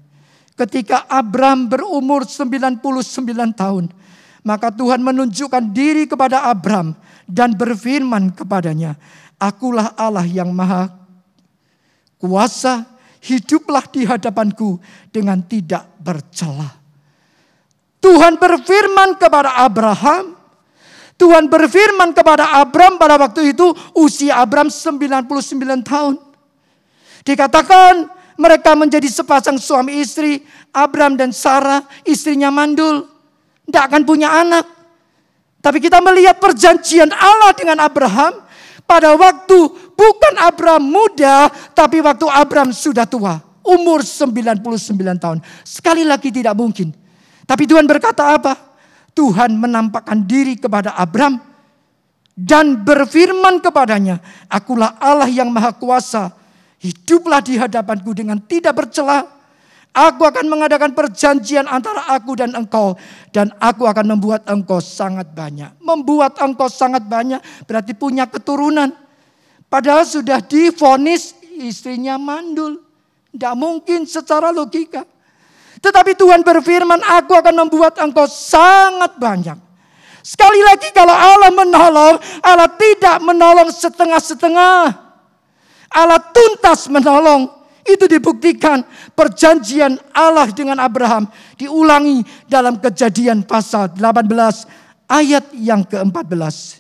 Ketika Abraham berumur 99 tahun, maka Tuhan menunjukkan diri kepada Abraham dan berfirman kepadanya, akulah Allah yang maha kuasa, hiduplah di hadapanku dengan tidak bercela. Tuhan berfirman kepada Abraham. Tuhan berfirman kepada Abraham pada waktu itu usia Abraham 99 tahun. Dikatakan mereka menjadi sepasang suami istri. Abraham dan Sarah, istrinya mandul. Tidak akan punya anak. Tapi kita melihat perjanjian Allah dengan Abraham. Pada waktu bukan Abraham muda, tapi waktu Abraham sudah tua. Umur 99 tahun. Sekali lagi tidak mungkin. Tapi Tuhan berkata apa? Tuhan menampakkan diri kepada Abraham. Dan berfirman kepadanya, akulah Allah yang maha kuasa. Hiduplah di hadapanku dengan tidak bercela. Aku akan mengadakan perjanjian antara aku dan engkau. Dan aku akan membuat engkau sangat banyak. Membuat engkau sangat banyak berarti punya keturunan. Padahal sudah divonis istrinya mandul. Tidak mungkin secara logika. Tetapi Tuhan berfirman, aku akan membuat engkau sangat banyak. Sekali lagi kalau Allah menolong, Allah tidak menolong setengah-setengah. Allah tuntas menolong. Itu dibuktikan perjanjian Allah dengan Abraham diulangi dalam Kejadian pasal 18 ayat yang ke-14.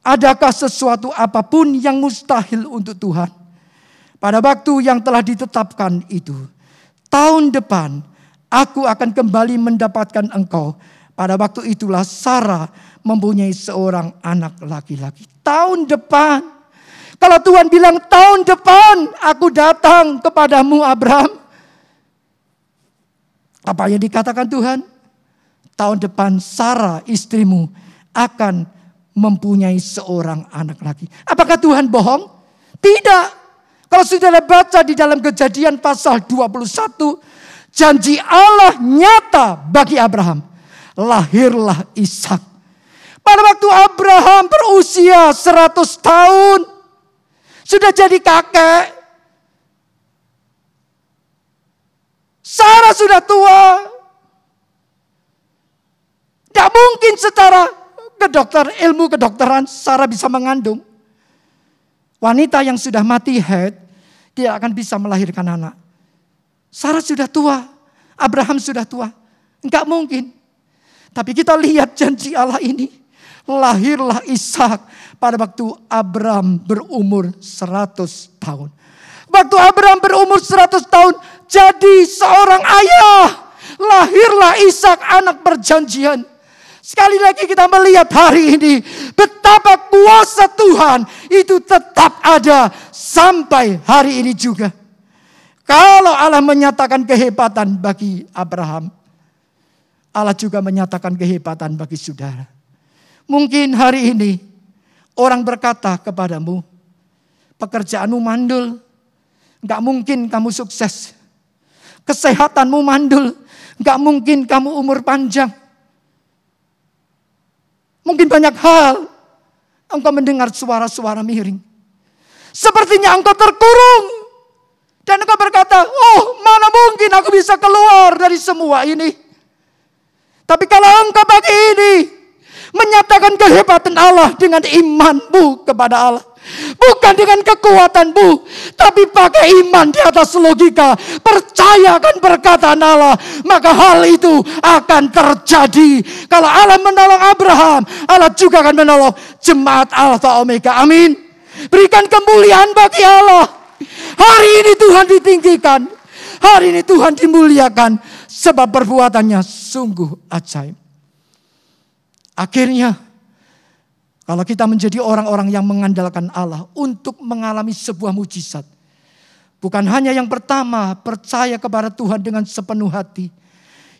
Adakah sesuatu apapun yang mustahil untuk Tuhan? Pada waktu yang telah ditetapkan itu, tahun depan aku akan kembali mendapatkan engkau. Pada waktu itulah Sarah mempunyai seorang anak laki-laki. Tahun depan. Kalau Tuhan bilang tahun depan aku datang kepadamu Abraham. Apa yang dikatakan Tuhan? Tahun depan Sarah istrimu akan mempunyai seorang anak lagi. Apakah Tuhan bohong? Tidak. Kalau saudara baca di dalam Kejadian pasal 21. Janji Allah nyata bagi Abraham. Lahirlah Ishak. Pada waktu Abraham berusia 100 tahun. Sudah jadi kakek. Sarah sudah tua. Tidak mungkin secara ilmu kedokteran Sarah bisa mengandung. Wanita yang sudah mati haid tidak akan bisa melahirkan anak. Sarah sudah tua. Abraham sudah tua. Enggak mungkin. Tapi kita lihat janji Allah ini. Lahirlah Ishak pada waktu Abraham berumur 100 tahun. Waktu Abraham berumur 100 tahun jadi seorang ayah. Lahirlah Ishak, anak perjanjian. Sekali lagi kita melihat hari ini betapa kuasa Tuhan itu tetap ada sampai hari ini juga. Kalau Allah menyatakan kehebatan bagi Abraham, Allah juga menyatakan kehebatan bagi saudara. Mungkin hari ini orang berkata kepadamu, pekerjaanmu mandul, gak mungkin kamu sukses. Kesehatanmu mandul, gak mungkin kamu umur panjang. Mungkin banyak hal engkau mendengar suara-suara miring. Sepertinya engkau terkurung. Dan engkau berkata, oh mana mungkin aku bisa keluar dari semua ini. Tapi kalau engkau pagi ini menyatakan kehebatan Allah dengan imanmu kepada Allah. Bukan dengan kekuatanmu, tapi pakai iman di atas logika. Percayakan perkataan Allah, maka hal itu akan terjadi. Kalau Allah menolong Abraham, Allah juga akan menolong jemaat Alfa Omega. Amin. Berikan kemuliaan bagi Allah. Hari ini Tuhan ditinggikan. Hari ini Tuhan dimuliakan. Sebab perbuatannya sungguh ajaib. Akhirnya, kalau kita menjadi orang-orang yang mengandalkan Allah untuk mengalami sebuah mujizat. Bukan hanya yang pertama, percaya kepada Tuhan dengan sepenuh hati.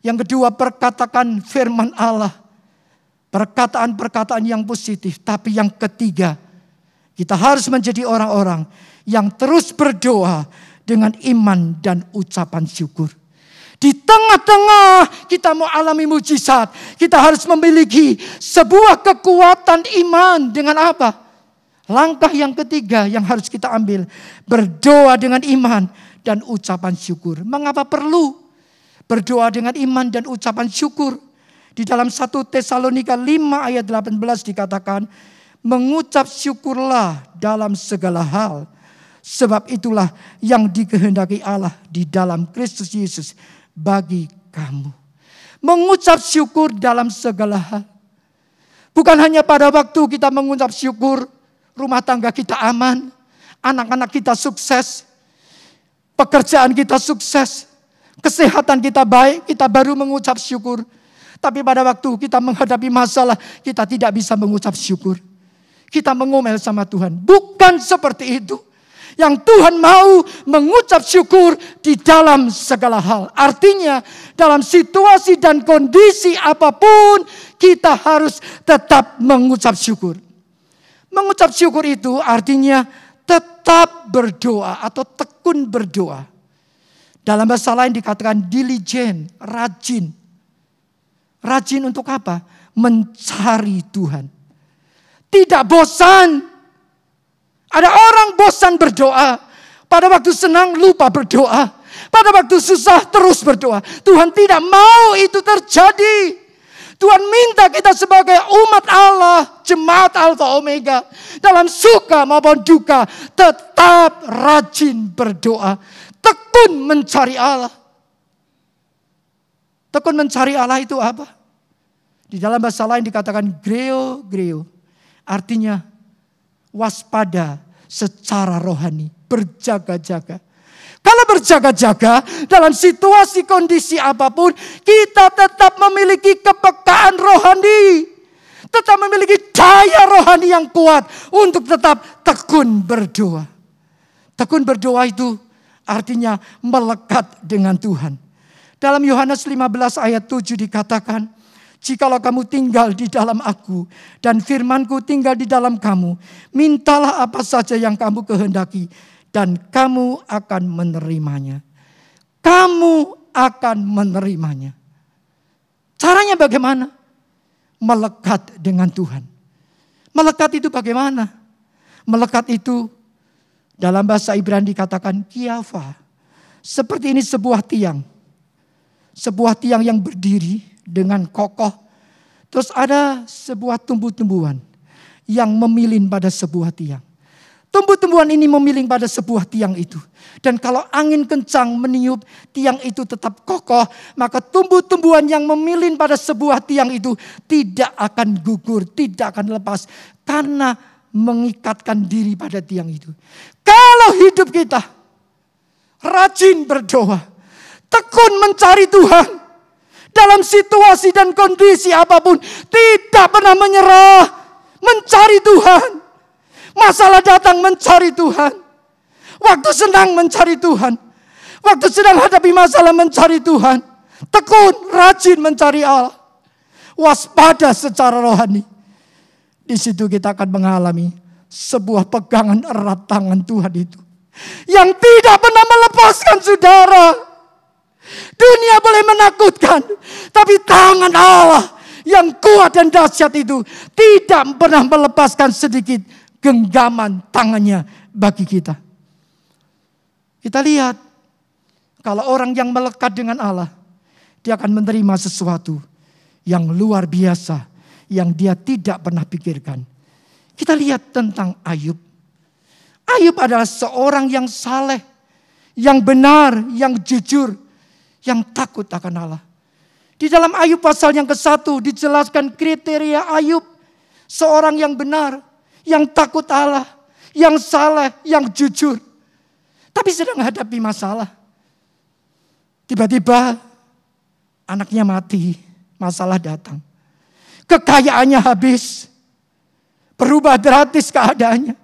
Yang kedua, perkatakan firman Allah. Perkataan-perkataan yang positif. Tapi yang ketiga, kita harus menjadi orang-orang yang terus berdoa dengan iman dan ucapan syukur. Di tengah-tengah kita mau alami mujizat, kita harus memiliki sebuah kekuatan iman dengan apa? Langkah yang ketiga yang harus kita ambil, berdoa dengan iman dan ucapan syukur. Mengapa perlu berdoa dengan iman dan ucapan syukur? Di dalam 1 Tesalonika 5 ayat 18 dikatakan, mengucap syukurlah dalam segala hal, sebab itulah yang dikehendaki Allah di dalam Kristus Yesus bagi kamu. Mengucap syukur dalam segala hal. Bukan hanya pada waktu kita mengucap syukur, rumah tangga kita aman, anak-anak kita sukses, pekerjaan kita sukses, kesehatan kita baik, kita baru mengucap syukur. Tapi pada waktu kita menghadapi masalah, kita tidak bisa mengucap syukur. Kita mengomel sama Tuhan. Bukan seperti itu. Yang Tuhan mau mengucap syukur di dalam segala hal. Artinya dalam situasi dan kondisi apapun kita harus tetap mengucap syukur. Mengucap syukur itu artinya tetap berdoa atau tekun berdoa. Dalam bahasa lain dikatakan diligent, rajin. Rajin untuk apa? Mencari Tuhan. Tidak bosan. Ada orang bosan berdoa. Pada waktu senang lupa berdoa. Pada waktu susah terus berdoa. Tuhan tidak mau itu terjadi. Tuhan minta kita sebagai umat Allah, jemaat Alfa Omega, dalam suka maupun duka, tetap rajin berdoa. Tekun mencari Allah. Tekun mencari Allah itu apa? Di dalam bahasa lain dikatakan greo. Artinya waspada secara rohani, berjaga-jaga. Kalau berjaga-jaga dalam situasi kondisi apapun, kita tetap memiliki kepekaan rohani. Tetap memiliki daya rohani yang kuat untuk tetap tekun berdoa. Tekun berdoa itu artinya melekat dengan Tuhan. Dalam Yohanes 15 ayat 7 dikatakan, jikalau kamu tinggal di dalam aku dan firmanku tinggal di dalam kamu, mintalah apa saja yang kamu kehendaki dan kamu akan menerimanya. Kamu akan menerimanya. Caranya bagaimana? Melekat dengan Tuhan. Melekat itu bagaimana? Melekat itu dalam bahasa Ibrani dikatakan kiafa. Seperti ini sebuah tiang. Sebuah tiang yang berdiri dengan kokoh. Terus ada sebuah tumbuh-tumbuhan yang memilin pada sebuah tiang. Tumbuh-tumbuhan ini memiling pada sebuah tiang itu. Dan kalau angin kencang meniup, tiang itu tetap kokoh. Maka tumbuh-tumbuhan yang memilin pada sebuah tiang itu tidak akan gugur, tidak akan lepas. Karena mengikatkan diri pada tiang itu. Kalau hidup kita rajin berdoa, tekun mencari Tuhan, dalam situasi dan kondisi apapun, tidak pernah menyerah, mencari Tuhan. Masalah datang mencari Tuhan. Waktu senang mencari Tuhan. Waktu sedang hadapi masalah mencari Tuhan. Tekun, rajin mencari Allah. Waspada secara rohani. Di situ kita akan mengalami sebuah pegangan erat tangan Tuhan itu. Yang tidak pernah melepaskan saudara. Dunia boleh menakutkan. Tapi tangan Allah yang kuat dan dahsyat itu tidak pernah melepaskan sedikit genggaman tangannya bagi kita. Kita lihat, kalau orang yang melekat dengan Allah, dia akan menerima sesuatu yang luar biasa, yang dia tidak pernah pikirkan. Kita lihat tentang Ayub. Ayub adalah seorang yang saleh, yang benar, yang jujur, yang takut akan Allah. Di dalam Ayub pasal yang ke-1 dijelaskan kriteria Ayub. Seorang yang benar, yang takut Allah, yang saleh, yang jujur. Tapi sedang hadapi masalah. Tiba-tiba anaknya mati, masalah datang. Kekayaannya habis, berubah drastis keadaannya.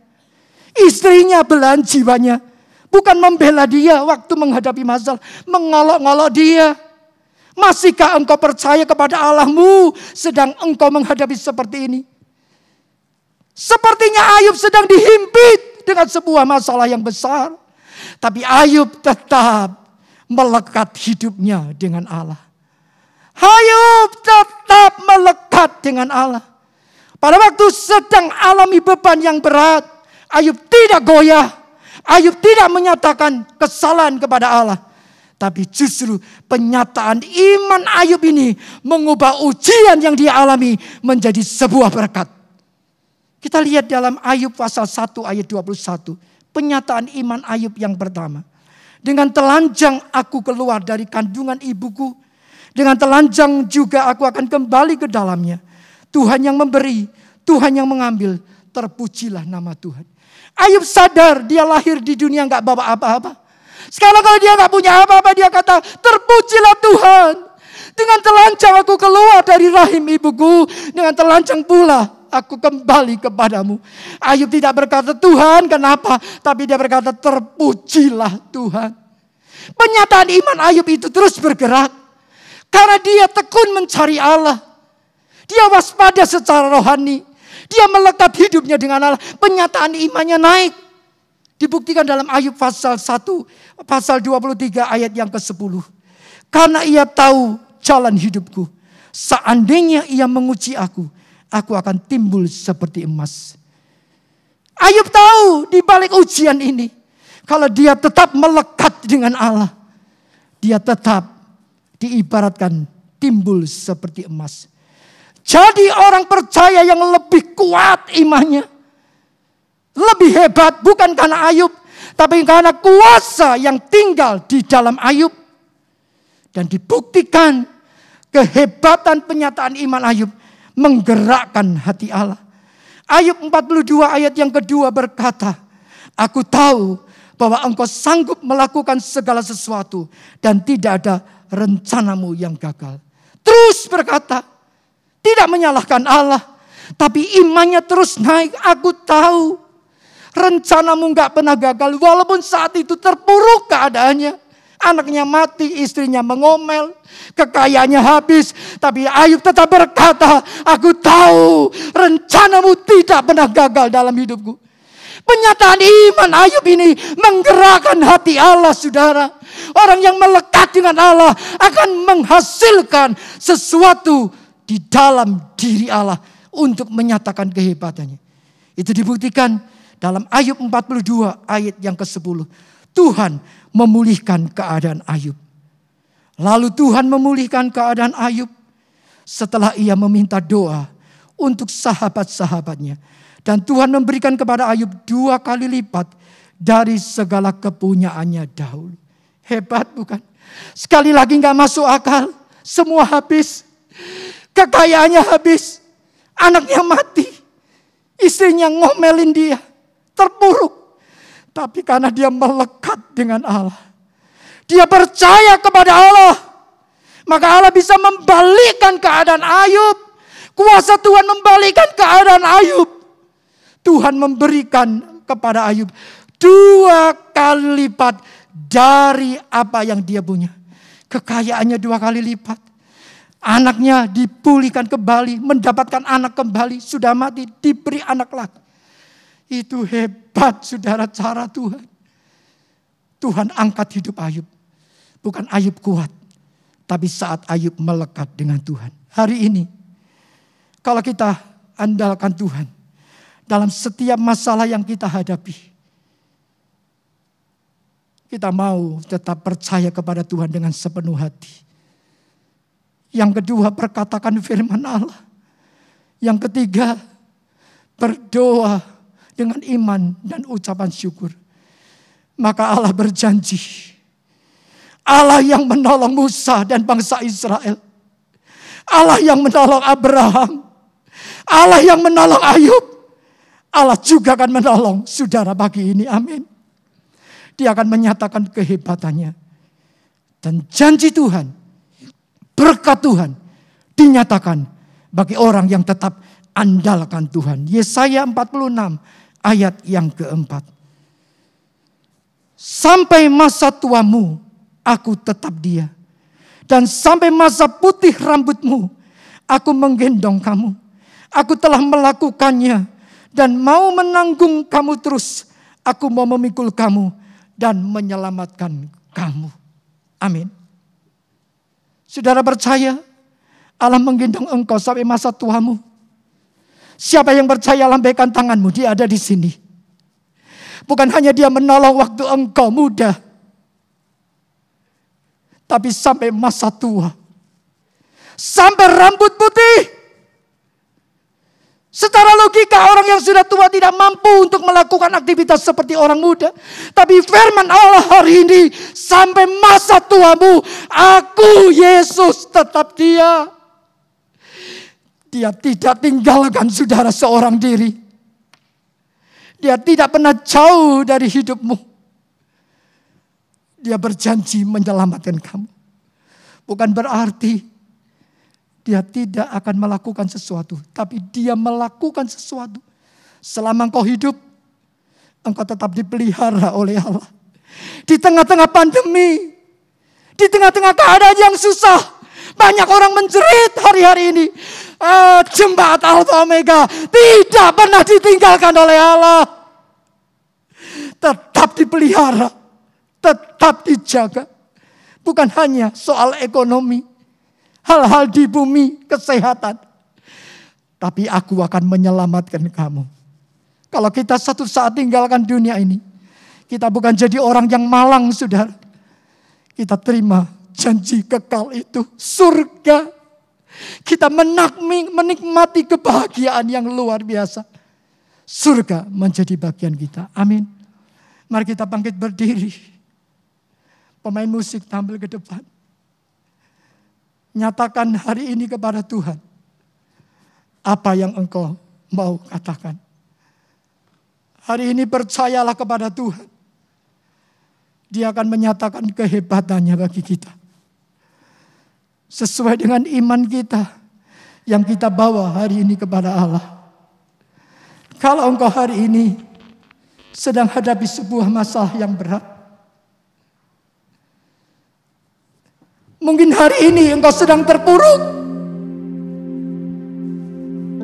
Istrinya belahan jiwanya, bukan membela dia waktu menghadapi masalah, mengolok-olok dia. Masihkah engkau percaya kepada Allahmu sedang engkau menghadapi seperti ini? Sepertinya Ayub sedang dihimpit dengan sebuah masalah yang besar. Tapi Ayub tetap melekat hidupnya dengan Allah. Ayub tetap melekat dengan Allah. Pada waktu sedang alami beban yang berat, Ayub tidak goyah. Ayub tidak menyatakan kesalahan kepada Allah. Tapi justru penyataan iman Ayub ini mengubah ujian yang dia alami menjadi sebuah berkat. Kita lihat dalam Ayub pasal 1 ayat 21. Penyataan iman Ayub yang pertama. Dengan telanjang aku keluar dari kandungan ibuku. Dengan telanjang juga aku akan kembali ke dalamnya. Tuhan yang memberi, Tuhan yang mengambil. Terpujilah nama Tuhan. Ayub sadar dia lahir di dunia gak bawa apa-apa. Sekarang kalau dia gak punya apa-apa, dia kata terpujilah Tuhan. Dengan telanjang aku keluar dari rahim ibuku. Dengan telanjang pula aku kembali kepadamu. Ayub tidak berkata Tuhan kenapa, tapi dia berkata terpujilah Tuhan. Penyataan iman Ayub itu terus bergerak. Karena dia tekun mencari Allah. Dia waspada secara rohani. Dia melekat hidupnya dengan Allah. Penyataan imannya naik. Dibuktikan dalam Ayub pasal 1, pasal 23 ayat yang ke-10. Karena ia tahu jalan hidupku. Seandainya ia menguji aku akan timbul seperti emas. Ayub tahu di balik ujian ini, kalau dia tetap melekat dengan Allah, dia tetap diibaratkan timbul seperti emas. Jadi orang percaya yang lebih kuat imannya, lebih hebat bukan karena Ayub, tapi karena kuasa yang tinggal di dalam Ayub. Dan dibuktikan kehebatan penyataan iman Ayub menggerakkan hati Allah. Ayub 42 ayat yang kedua berkata, aku tahu bahwa engkau sanggup melakukan segala sesuatu dan tidak ada rencanamu yang gagal. Terus berkata, tidak menyalahkan Allah, tapi imannya terus naik. Aku tahu rencanamu gak pernah gagal, walaupun saat itu terpuruk keadaannya. Anaknya mati, istrinya mengomel, kekayaannya habis. Tapi Ayub tetap berkata, aku tahu rencanamu tidak pernah gagal dalam hidupku. Penyataan iman Ayub ini menggerakkan hati Allah, saudara. Orang yang melekat dengan Allah akan menghasilkan sesuatu di dalam diri Allah untuk menyatakan kehebatannya. Itu dibuktikan dalam Ayub 42 ayat yang ke-10. Tuhan memulihkan keadaan Ayub. Lalu Tuhan memulihkan keadaan Ayub setelah ia meminta doa untuk sahabat-sahabatnya Dan Tuhan memberikan kepada Ayub 2 kali lipat dari segala kepunyaannya dahulu. Hebat bukan? Sekali lagi gak masuk akal. Semua habis. Kekayaannya habis. Anaknya mati. Istrinya ngomelin dia. Terpuruk. Tapi karena dia melekat dengan Allah. Dia percaya kepada Allah. Maka Allah bisa membalikkan keadaan Ayub. Kuasa Tuhan membalikkan keadaan Ayub. Tuhan memberikan kepada Ayub 2 kali lipat dari apa yang dia punya. Kekayaannya 2 kali lipat. Anaknya dipulihkan kembali, mendapatkan anak kembali, sudah mati, diberi anak lagi. Itu hebat saudara cara Tuhan. Tuhan angkat hidup Ayub. Bukan Ayub kuat, tapi saat Ayub melekat dengan Tuhan. Hari ini, kalau kita andalkan Tuhan, dalam setiap masalah yang kita hadapi, kita mau tetap percaya kepada Tuhan dengan sepenuh hati. Yang kedua, perkatakan firman Allah. Yang ketiga, berdoa dengan iman dan ucapan syukur. Maka Allah berjanji, Allah yang menolong Musa dan bangsa Israel, Allah yang menolong Abraham, Allah yang menolong Ayub, Allah juga akan menolong saudara pagi ini. Amin. Dia akan menyatakan kehebatannya. Dan janji Tuhan, berkat Tuhan dinyatakan bagi orang yang tetap andalkan Tuhan. Yesaya 46 ayat yang keempat. Sampai masa tuamu aku tetap dia. Dan sampai masa putih rambutmu aku menggendong kamu. Aku telah melakukannya dan mau menanggung kamu terus. Aku mau memikul kamu dan menyelamatkan kamu. Amin. Saudara percaya Allah menggendong engkau sampai masa tuamu. Siapa yang percaya lambaikan tanganmu, dia ada di sini. Bukan hanya dia menolong waktu engkau muda, tapi sampai masa tua. Sampai rambut putih. Secara logika orang yang sudah tua tidak mampu untuk melakukan aktivitas seperti orang muda. Tapi firman Allah hari ini, sampai masa tuamu, aku Yesus tetap dia. Dia tidak tinggalkan saudara seorang diri. Dia tidak pernah jauh dari hidupmu. Dia berjanji menyelamatkan kamu. Bukan berarti dia tidak akan melakukan sesuatu. Tapi dia melakukan sesuatu. Selama engkau hidup, engkau tetap dipelihara oleh Allah. Di tengah-tengah pandemi, di tengah-tengah keadaan yang susah, banyak orang menjerit hari-hari ini. Jemaat Alpha Omega tidak pernah ditinggalkan oleh Allah. Tetap dipelihara, tetap dijaga. Bukan hanya soal ekonomi, hal-hal di bumi, kesehatan. Tapi aku akan menyelamatkan kamu. Kalau kita satu saat tinggalkan dunia ini, kita bukan jadi orang yang malang, saudara. Kita terima janji kekal itu, surga. Kita menikmati kebahagiaan yang luar biasa. Surga menjadi bagian kita. Amin. Mari kita bangkit berdiri. Pemain musik tampil ke depan. Nyatakan hari ini kepada Tuhan. Apa yang engkau mau katakan. Hari ini percayalah kepada Tuhan. Dia akan menyatakan kehebatannya bagi kita. Sesuai dengan iman kita yang kita bawa hari ini kepada Allah. Kalau engkau hari ini sedang hadapi sebuah masalah yang berat. Mungkin hari ini engkau sedang terpuruk.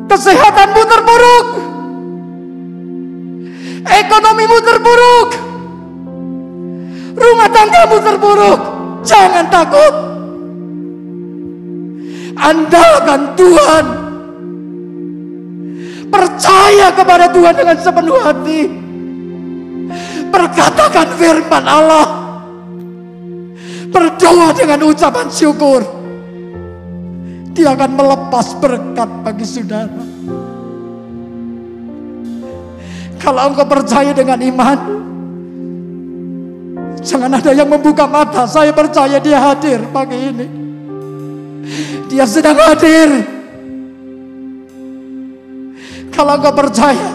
Kesehatanmu terpuruk. Ekonomimu terpuruk. Rumah tanggamu terpuruk. Jangan takut. Andalkan Tuhan. Percaya kepada Tuhan dengan sepenuh hati. Perkatakan firman Allah. Berdoa dengan ucapan syukur. Dia akan melepas berkat bagi saudara. Kalau engkau percaya dengan iman, jangan ada yang membuka mata. Saya percaya dia hadir pagi ini. Dia sedang hadir. Kalau engkau percaya,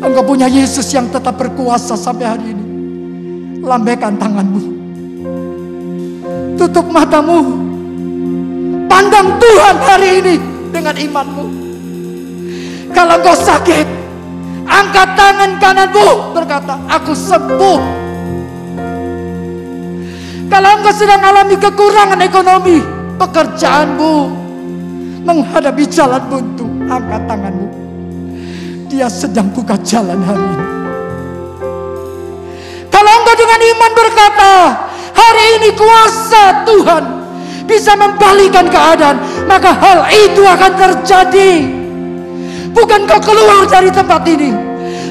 engkau punya Yesus yang tetap berkuasa sampai hari ini. Lambaikan tanganmu, tutup matamu, pandang Tuhan hari ini dengan imanmu. Kalau engkau sakit, angkat tangan kananmu, berkata, aku sembuh. Kalau engkau sedang alami kekurangan ekonomi, pekerjaanmu menghadapi jalan buntu, angkat tanganmu. Dia sedang buka jalan hari ini. Kalau engkau dengan iman berkata, hari ini kuasa Tuhan bisa membalikan keadaan, maka hal itu akan terjadi. Bukan kau keluar dari tempat ini,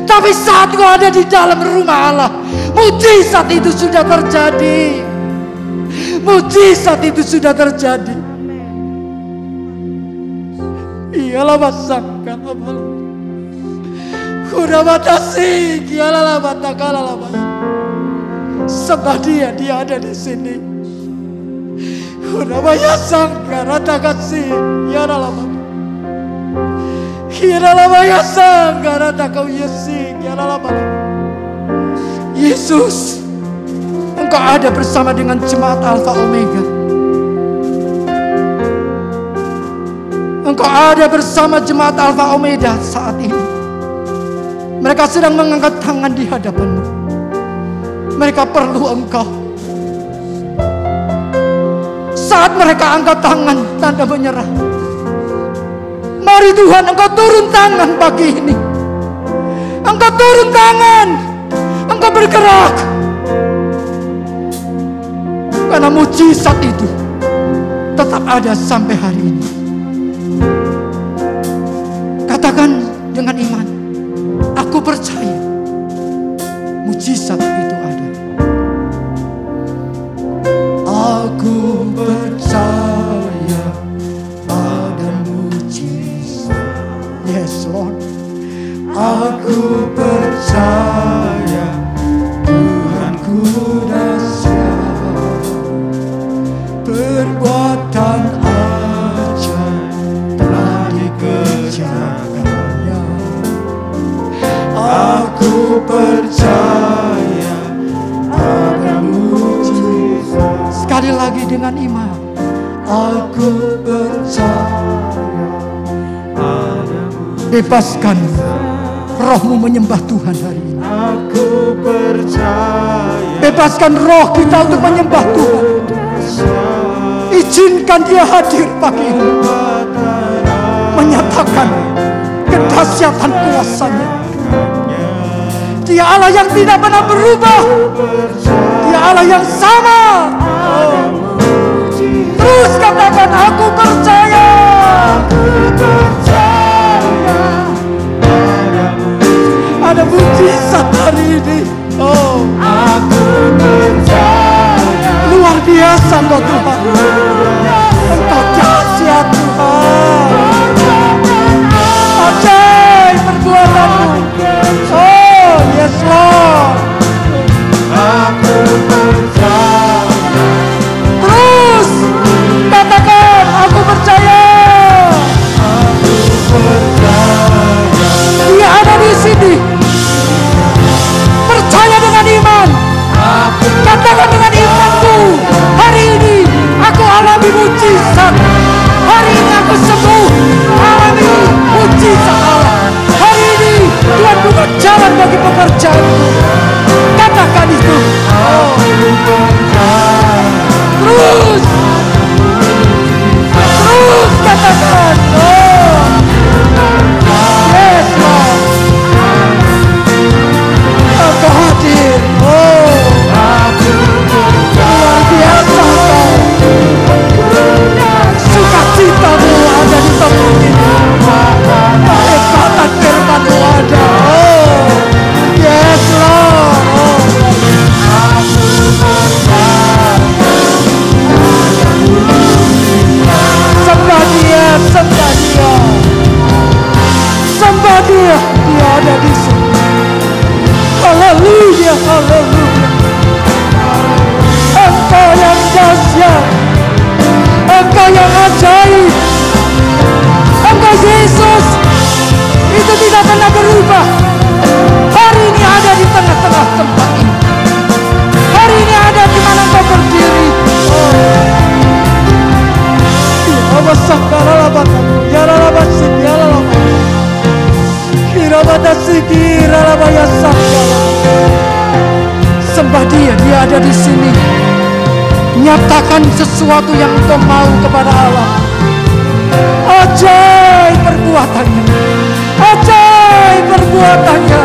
tapi saat kau ada di dalam rumah Allah, mujizat itu sudah terjadi. Mujizat itu sudah terjadi. Iyalah basangkan apa? Udah batasi, iyalah batakala lah. Sebab dia ada di sini. Udah banyak sangka rata kasih, iyalah lah. Iyalah banyak sangka rata kau Yesus, iyalah lah. Yesus, engkau ada bersama dengan jemaat Alfa Omega. Engkau ada bersama jemaat Alfa Omega saat ini. Mereka sedang mengangkat tangan di hadapanmu. Mereka perlu engkau. Saat mereka angkat tangan, tanda menyerah. Mari Tuhan, engkau turun tangan pagi ini. Engkau turun tangan. Engkau bergerak. Karena mujizat itu tetap ada sampai hari ini. Katakan dengan iman, aku percaya mujizat itu ada. Aku percaya ada mujizat. Yes Lord. Aku percaya Tuhanku dahsyat. Perbuatan ajaib telah dikerjakannya. Aku percaya ada mujizat. Sekali lagi dengan iman. Aku percaya ada mujizat. Bebaskan rohmu menyembah Tuhan hari ini. Aku percaya. Bebaskan roh kita untuk menyembah Tuhan. Izinkan dia hadir pagi ini, menyatakan kedahsyatan kuasa-Nya. Dia Allah yang tidak pernah berubah. Dia Allah yang sama. Terus katakan, aku percaya. Ada mujizat hari ini. Oh, aku percaya. Luar biasa Engkau Tuhan. Engkau dahsyat Tuhan. Ajaib perbuatanmu. Oh, yes Lord. Aku percaya. Terus katakan, aku percaya. Aku percaya. Dia ada di sini. Percaya dengan iman. Katakan dengan imanku, hari ini aku alami mujizat. Hari ini aku sembuh, alami mujizat Allah. Hari ini Tuhan buka jalan bagi pekerjaanku. Katakan itu. Oh. Terus katakan. Oh. Yes Lord. Engkau hadir. Oh. Luar biasa Kau. Sukacitamu ada di tempat ini. Kehebatan firman-Mu ada. Oh. Yes Lord. Oh. Sembah dia, dia ada di sini. Nyatakan sesuatu yang engkau mau kepada Allah. Ajaib perbuatannya, ajaib perbuatannya.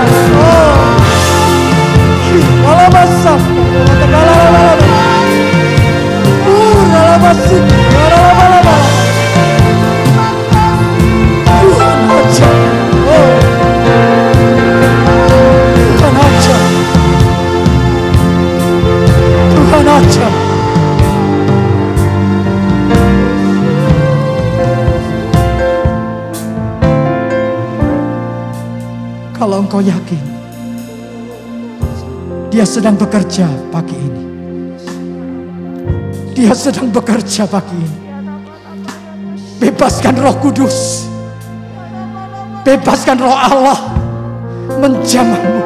Tuhan aja. Kalau engkau yakin dia sedang bekerja pagi ini, dia sedang bekerja pagi ini. Bebaskan Roh Kudus, bebaskan Roh Allah menjamahmu,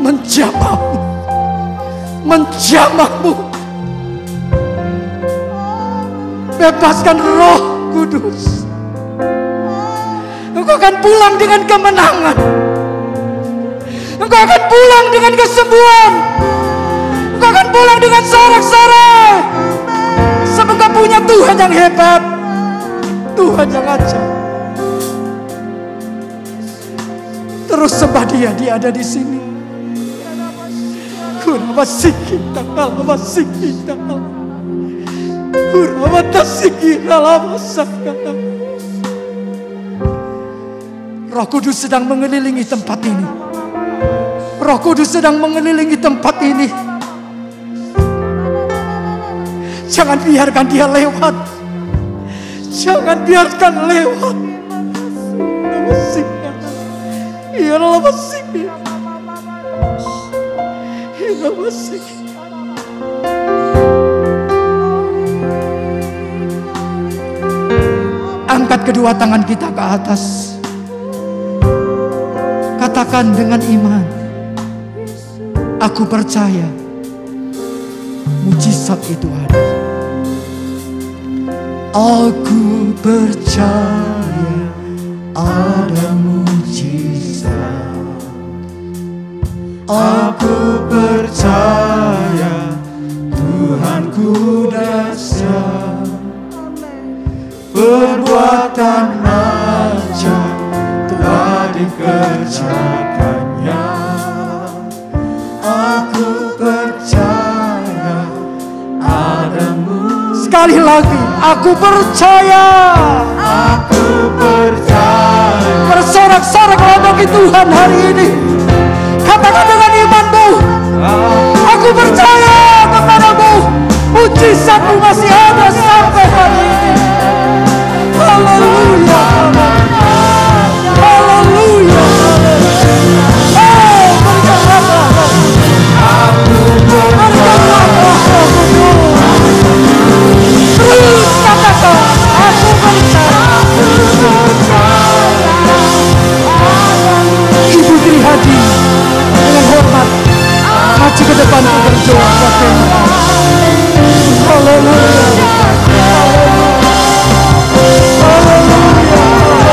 menjamahmu, menjamahmu. Bebaskan Roh Kudus. Engkau akan pulang dengan kemenangan. Engkau akan pulang dengan kesembuhan. Engkau akan pulang dengan sorak-sorai. Sebab engkau punya Tuhan yang hebat, Tuhan yang ajaib. Terus sembah dia, dia ada di sini. Roh Kudus sedang mengelilingi tempat ini. Roh Kudus sedang mengelilingi tempat ini. Jangan biarkan dia lewat. Jangan biarkan lewat. Angkat kedua tangan kita ke atas. Katakan dengan iman, aku percaya mujizat itu ada. Aku percaya ada mujizat. Aku percaya Tuhanku dahsyat. Perbuatan ajaib telah dikerjakannya. Aku percaya ada mujizat. Sekali lagi, aku percaya. Aku percaya. Bersorak-sorak bagi Tuhan hari ini. Katakan dengan imanmu, aku percaya kepadamu. Mujizatmu masih ada sampai hari ini. Haleluya. Haleluya. Terus katakan, aku percaya. Ibu Trihadi dengan hormat maju ke depan untuk berdoa buat Tuhan. Haleluya. Haleluya.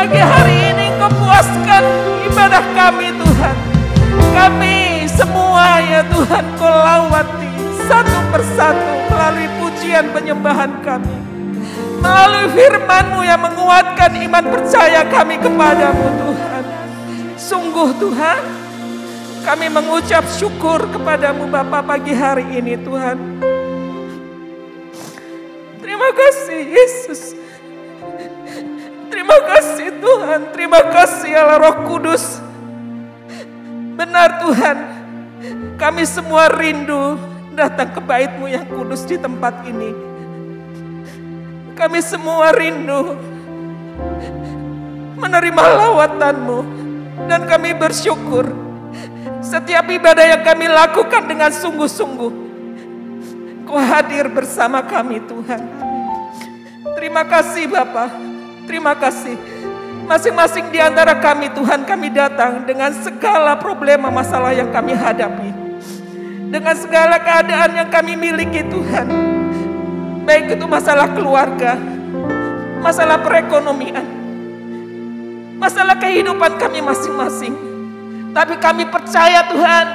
pagi hari ini Engkau puaskan ibadah kami Tuhan. Kami semua ya Tuhan Kau lawati satu persatu melalui pujian penyembahan kami. Melalui firman-Mu yang menguatkan iman percaya kami kepadamu Tuhan. Sungguh Tuhan, kami mengucap syukur kepadamu Bapa pagi hari ini Tuhan. Terima kasih Yesus. Terima kasih Tuhan. Terima kasih Allah Roh Kudus. Benar Tuhan, kami semua rindu datang ke bait-Mu yang kudus di tempat ini. Kami semua rindu menerima lawatan-Mu. Dan kami bersyukur setiap ibadah yang kami lakukan dengan sungguh-sungguh Kau hadir bersama kami Tuhan. Terima kasih Bapa. Terima kasih. Masing-masing di antara kami Tuhan, kami datang dengan segala problema masalah yang kami hadapi. Dengan segala keadaan yang kami miliki Tuhan. Baik itu masalah keluarga, masalah perekonomian, masalah kehidupan kami masing-masing. Tapi kami percaya Tuhan,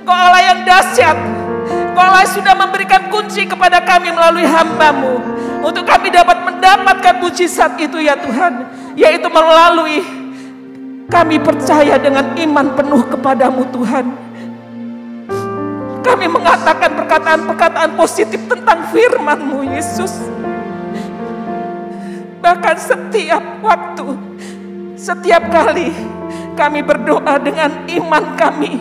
Kau Allah yang dahsyat. Kau Allah sudah memberikan kunci kepada kami melalui hamba-Mu. Untuk kami dapat mendapatkan mujizat itu ya Tuhan. Yaitu melalui kami percaya dengan iman penuh kepadamu Tuhan. Kami mengatakan perkataan-perkataan positif tentang firman-Mu Yesus. Bahkan setiap waktu, setiap kali kami berdoa dengan iman kami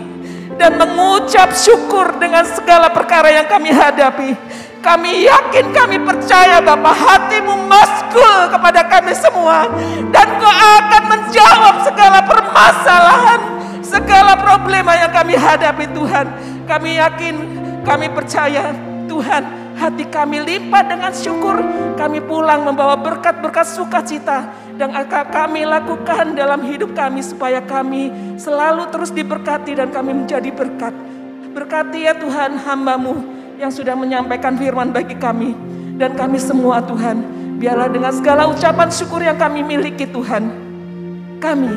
dan mengucap syukur dengan segala perkara yang kami hadapi. Kami yakin, kami percaya Bapa, hati-Mu maskul kepada kami semua. Dan Kau akan menjawab segala permasalahan, segala problema yang kami hadapi Tuhan. Kami yakin, kami percaya Tuhan, hati kami limpah dengan syukur. Kami pulang membawa berkat-berkat sukacita dan akan kami lakukan dalam hidup kami supaya kami selalu terus diberkati dan kami menjadi berkat. Berkati ya Tuhan hamba-Mu yang sudah menyampaikan firman bagi kami dan kami semua Tuhan. Biarlah dengan segala ucapan syukur yang kami miliki Tuhan, kami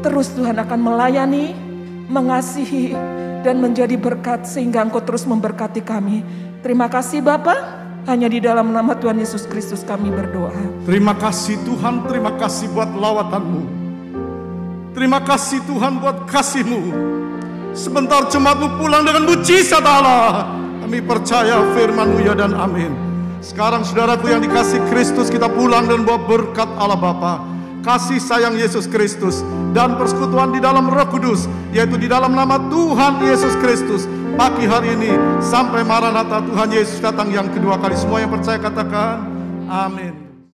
terus Tuhan akan melayani, mengasihi dan menjadi berkat sehingga Engkau terus memberkati kami. Terima kasih Bapa. Hanya di dalam nama Tuhan Yesus Kristus kami berdoa. Terima kasih Tuhan, terima kasih buat lawatan-Mu. Terima kasih Tuhan buat kasih-Mu. Sebentar jemaat-Mu pulang dengan mujizat Allah. Kami percaya firman-Mu ya dan amin. Sekarang saudaraku yang dikasih Kristus, kita pulang dan bawa berkat Allah Bapa, kasih sayang Yesus Kristus, dan persekutuan di dalam Roh Kudus, yaitu di dalam nama Tuhan Yesus Kristus. Pagi hari ini sampai Maranatha Tuhan Yesus datang yang kedua kali. Semua yang percaya katakan amin.